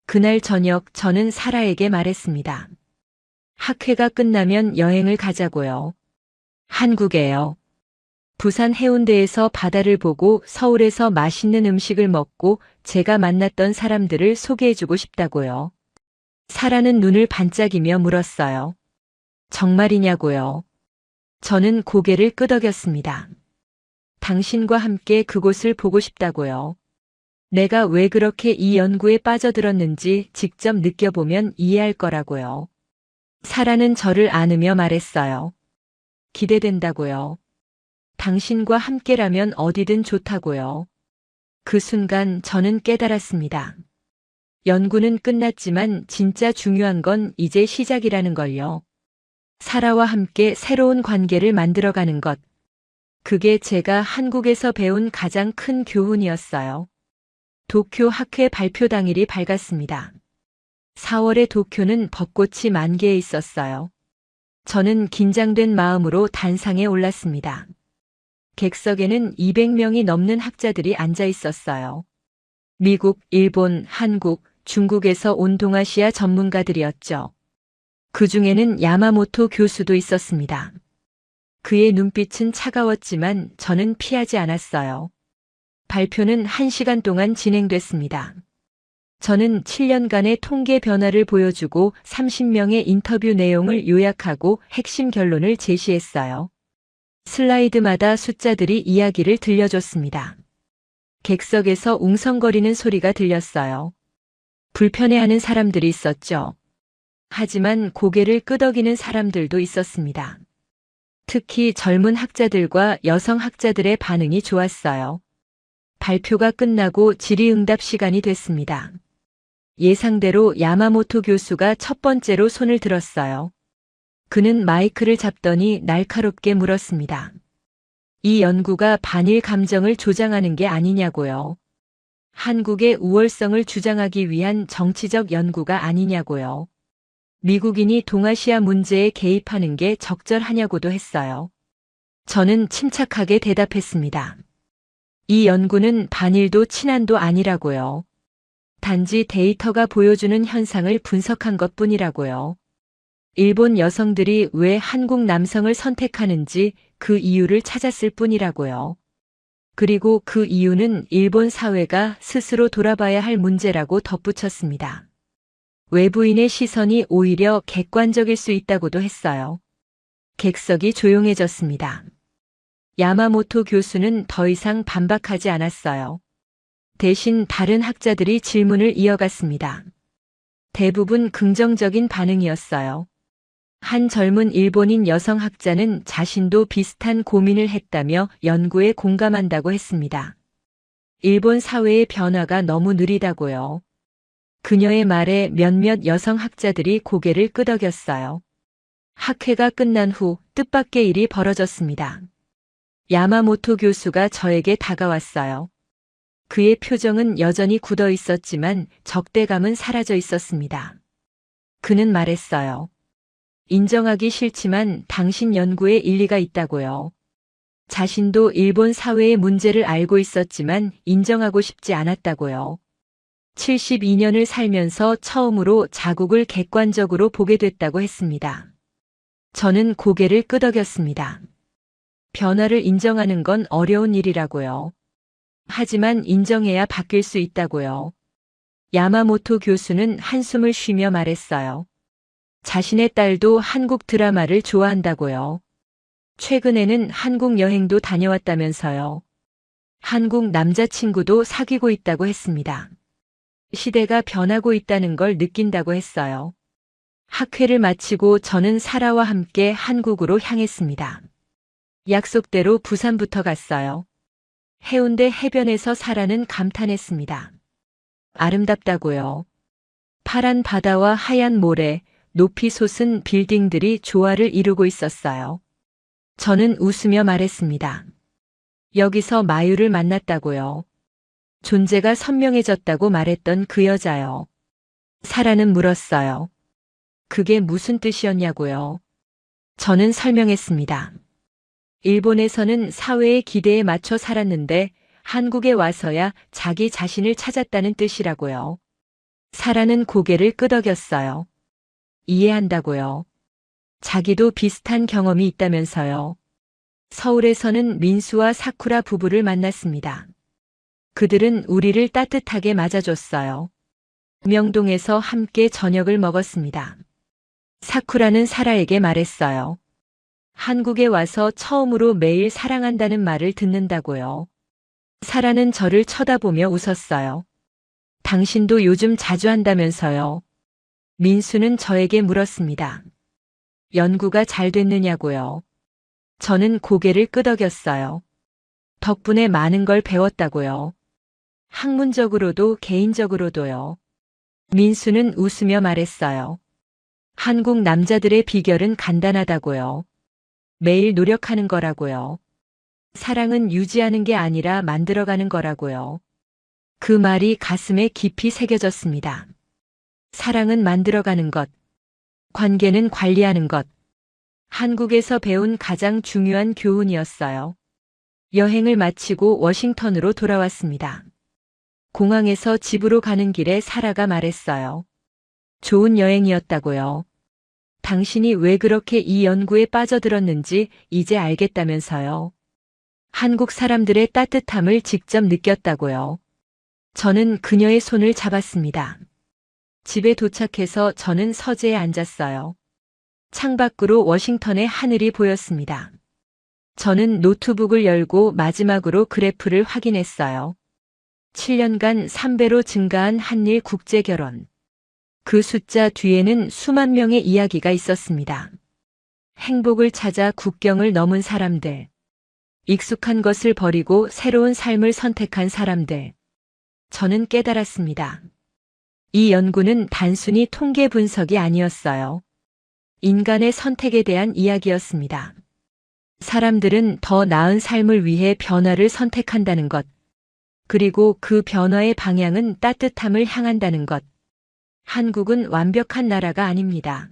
[SPEAKER 1] 그날 저녁 저는 사라에게 말했습니다. 학회가 끝나면 여행을 가자고요. 한국에요. 부산 해운대에서 바다를 보고 서울에서 맛있는 음식을 먹고 제가 만났던 사람들을 소개해주고 싶다고요. 사라는 눈을 반짝이며 물었어요. 정말이냐고요. 저는 고개를 끄덕였습니다. 당신과 함께 그곳을 보고 싶다고요. 내가 왜 그렇게 이 연구에 빠져들었는지 직접 느껴보면 이해할 거라고요. 사라는 저를 안으며 말했어요. 기대된다고요. 당신과 함께라면 어디든 좋다고요. 그 순간 저는 깨달았습니다. 연구는 끝났지만 진짜 중요한 건 이제 시작이라는 걸요. 사라와 함께 새로운 관계를 만들어가는 것. 그게 제가 한국에서 배운 가장 큰 교훈이었어요. 도쿄 학회 발표 당일이 밝았습니다. 4월의 도쿄는 벚꽃이 만개해 있었어요. 저는 긴장된 마음으로 단상에 올랐습니다. 객석에는 200명이 넘는 학자들이 앉아 있었어요. 미국, 일본, 한국, 중국에서 온 동아시아 전문가들이었죠. 그 중에는 야마모토 교수도 있었습니다. 그의 눈빛은 차가웠지만 저는 피하지 않았어요. 발표는 1시간 동안 진행됐습니다. 저는 7년간의 통계 변화를 보여주고 30명의 인터뷰 내용을 요약하고 핵심 결론을 제시했어요. 슬라이드마다 숫자들이 이야기를 들려줬습니다. 객석에서 웅성거리는 소리가 들렸어요. 불편해하는 사람들이 있었죠. 하지만 고개를 끄덕이는 사람들도 있었습니다. 특히 젊은 학자들과 여성 학자들의 반응이 좋았어요. 발표가 끝나고 질의응답 시간이 됐습니다. 예상대로 야마모토 교수가 첫 번째로 손을 들었어요. 그는 마이크를 잡더니 날카롭게 물었습니다. 이 연구가 반일 감정을 조장하는 게 아니냐고요. 한국의 우월성을 주장하기 위한 정치적 연구가 아니냐고요. 미국인이 동아시아 문제에 개입하는 게 적절하냐고도 했어요. 저는 침착하게 대답했습니다. 이 연구는 반일도 친한도 아니라고요. 단지 데이터가 보여주는 현상을 분석한 것뿐이라고요. 일본 여성들이 왜 한국 남성을 선택하는지 그 이유를 찾았을 뿐이라고요. 그리고 그 이유는 일본 사회가 스스로 돌아봐야 할 문제라고 덧붙였습니다. 외부인의 시선이 오히려 객관적일 수 있다고도 했어요. 객석이 조용해졌습니다. 야마모토 교수는 더 이상 반박하지 않았어요. 대신 다른 학자들이 질문을 이어갔습니다. 대부분 긍정적인 반응이었어요. 한 젊은 일본인 여성 학자는 자신도 비슷한 고민을 했다며 연구에 공감한다고 했습니다. 일본 사회의 변화가 너무 느리다고요. 그녀의 말에 몇몇 여성 학자들이 고개를 끄덕였어요. 학회가 끝난 후 뜻밖의 일이 벌어졌습니다. 야마모토 교수가 저에게 다가왔어요. 그의 표정은 여전히 굳어 있었지만 적대감은 사라져 있었습니다. 그는 말했어요. 인정하기 싫지만 당신 연구에 일리가 있다고요. 자신도 일본 사회의 문제를 알고 있었지만 인정하고 싶지 않았다고요. 72년을 살면서 처음으로 자국을 객관적으로 보게 됐다고 했습니다. 저는 고개를 끄덕였습니다. 변화를 인정하는 건 어려운 일이라고요. 하지만 인정해야 바뀔 수 있다고요. 야마모토 교수는 한숨을 쉬며 말했어요. 자신의 딸도 한국 드라마를 좋아한다고요. 최근에는 한국 여행도 다녀왔다면서요. 한국 남자친구도 사귀고 있다고 했습니다. 시대가 변하고 있다는 걸 느낀다고 했어요. 학회를 마치고 저는 사라와 함께 한국으로 향했습니다. 약속대로 부산부터 갔어요. 해운대 해변에서 사라는 감탄했습니다. 아름답다고요. 파란 바다와 하얀 모래, 높이 솟은 빌딩들이 조화를 이루고 있었어요. 저는 웃으며 말했습니다. 여기서 마유를 만났다고요. 존재가 선명해졌다고 말했던 그 여자요. 사라는 물었어요. 그게 무슨 뜻이었냐고요. 저는 설명했습니다. 일본에서는 사회의 기대에 맞춰 살았는데 한국에 와서야 자기 자신을 찾았다는 뜻이라고요. 사라는 고개를 끄덕였어요. 이해한다고요. 자기도 비슷한 경험이 있다면서요. 서울에서는 민수와 사쿠라 부부를 만났습니다. 그들은 우리를 따뜻하게 맞아줬어요. 명동에서 함께 저녁을 먹었습니다. 사쿠라는 사라에게 말했어요. 한국에 와서 처음으로 매일 사랑한다는 말을 듣는다고요. 사라는 저를 쳐다보며 웃었어요. 당신도 요즘 자주 한다면서요. 민수는 저에게 물었습니다. 연구가 잘 됐느냐고요. 저는 고개를 끄덕였어요. 덕분에 많은 걸 배웠다고요. 학문적으로도 개인적으로도요. 민수는 웃으며 말했어요. 한국 남자들의 비결은 간단하다고요. 매일 노력하는 거라고요. 사랑은 유지하는 게 아니라 만들어가는 거라고요. 그 말이 가슴에 깊이 새겨졌습니다. 사랑은 만들어가는 것, 관계는 관리하는 것. 한국에서 배운 가장 중요한 교훈이었어요. 여행을 마치고 워싱턴으로 돌아왔습니다. 공항에서 집으로 가는 길에 사라가 말했어요. 좋은 여행이었다고요. 당신이 왜 그렇게 이 연구에 빠져들었는지 이제 알겠다면서요. 한국 사람들의 따뜻함을 직접 느꼈다고요. 저는 그녀의 손을 잡았습니다. 집에 도착해서 저는 서재에 앉았어요. 창밖으로 워싱턴의 하늘이 보였습니다. 저는 노트북을 열고 마지막으로 그래프를 확인했어요. 7년간 3배로 증가한 한일 국제결혼. 그 숫자 뒤에는 수만 명의 이야기가 있었습니다. 행복을 찾아 국경을 넘은 사람들. 익숙한 것을 버리고 새로운 삶을 선택한 사람들. 저는 깨달았습니다. 이 연구는 단순히 통계 분석이 아니었어요. 인간의 선택에 대한 이야기였습니다. 사람들은 더 나은 삶을 위해 변화를 선택한다는 것. 그리고 그 변화의 방향은 따뜻함을 향한다는 것. 한국은 완벽한 나라가 아닙니다.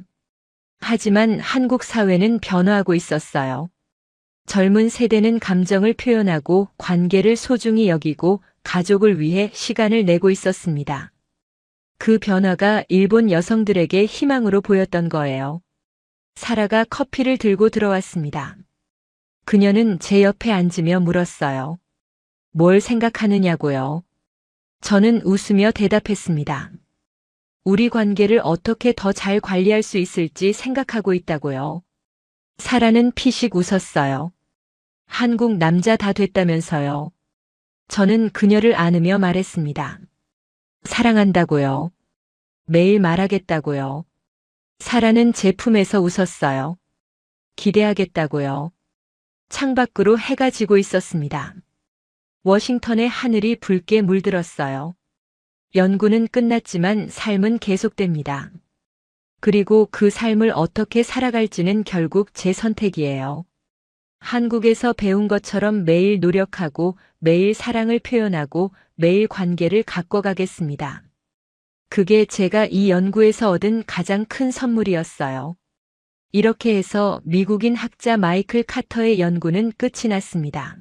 [SPEAKER 1] 하지만 한국 사회는 변화하고 있었어요. 젊은 세대는 감정을 표현하고 관계를 소중히 여기고 가족을 위해 시간을 내고 있었습니다. 그 변화가 일본 여성들에게 희망으로 보였던 거예요. 사라가 커피를 들고 들어왔습니다. 그녀는 제 옆에 앉으며 물었어요. 뭘 생각하느냐고요? 저는 웃으며 대답했습니다. 우리 관계를 어떻게 더 잘 관리할 수 있을지 생각하고 있다고요. 사라는 피식 웃었어요. 한국 남자 다 됐다면서요. 저는 그녀를 안으며 말했습니다. 사랑한다고요. 매일 말하겠다고요. 사라는 제 품에서 웃었어요. 기대하겠다고요. 창밖으로 해가 지고 있었습니다. 워싱턴의 하늘이 붉게 물들었어요. 연구는 끝났지만 삶은 계속됩니다. 그리고 그 삶을 어떻게 살아갈지는 결국 제 선택이에요. 한국에서 배운 것처럼 매일 노력하고 매일 사랑을 표현하고 매일 관계를 가꿔가겠습니다. 그게 제가 이 연구에서 얻은 가장 큰 선물이었어요. 이렇게 해서 미국인 학자 마이클 카터의 연구는 끝이 났습니다.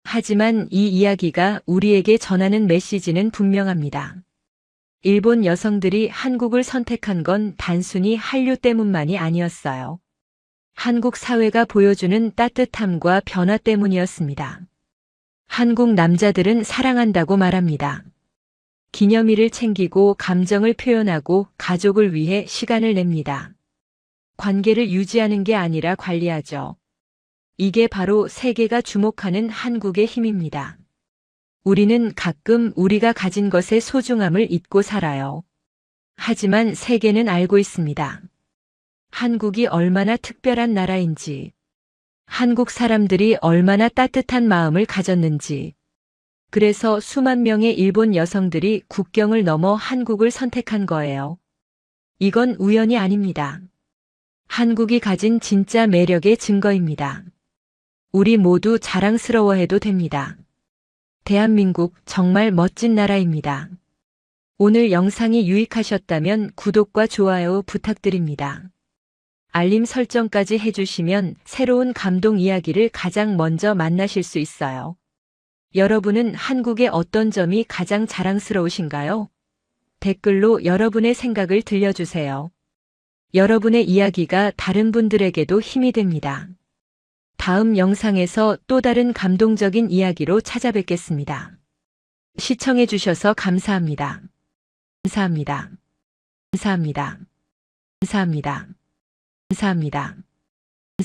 [SPEAKER 1] 하지만 이 이야기가 우리에게 전하는 메시지는 분명합니다. 일본 여성들이 한국을 선택한 건 단순히 한류 때문만이 아니었어요. 한국 사회가 보여주는 따뜻함과 변화 때문이었습니다. 한국 남자들은 사랑한다고 말합니다. 기념일을 챙기고 감정을 표현하고 가족을 위해 시간을 냅니다. 관계를 유지하는 게 아니라 관리하죠. 이게 바로 세계가 주목하는 한국의 힘입니다. 우리는 가끔 우리가 가진 것의 소중함을 잊고 살아요. 하지만 세계는 알고 있습니다. 한국이 얼마나 특별한 나라인지, 한국 사람들이 얼마나 따뜻한 마음을 가졌는지, 그래서 수만 명의 일본 여성들이 국경을 넘어 한국을 선택한 거예요. 이건 우연이 아닙니다. 한국이 가진 진짜 매력의 증거입니다. 우리 모두 자랑스러워해도 됩니다. 대한민국 정말 멋진 나라입니다. 오늘 영상이 유익하셨다면 구독과 좋아요 부탁드립니다. 알림 설정까지 해주시면 새로운 감동 이야기를 가장 먼저 만나실 수 있어요. 여러분은 한국의 어떤 점이 가장 자랑스러우신가요? 댓글로 여러분의 생각을 들려주세요. 여러분의 이야기가 다른 분들에게도 힘이 됩니다. 다음 영상에서 또 다른 감동적인 이야기로 찾아뵙겠습니다. 시청해주셔서 감사합니다. 감사합니다. 감사합니다. 감사합니다. 감사합니다.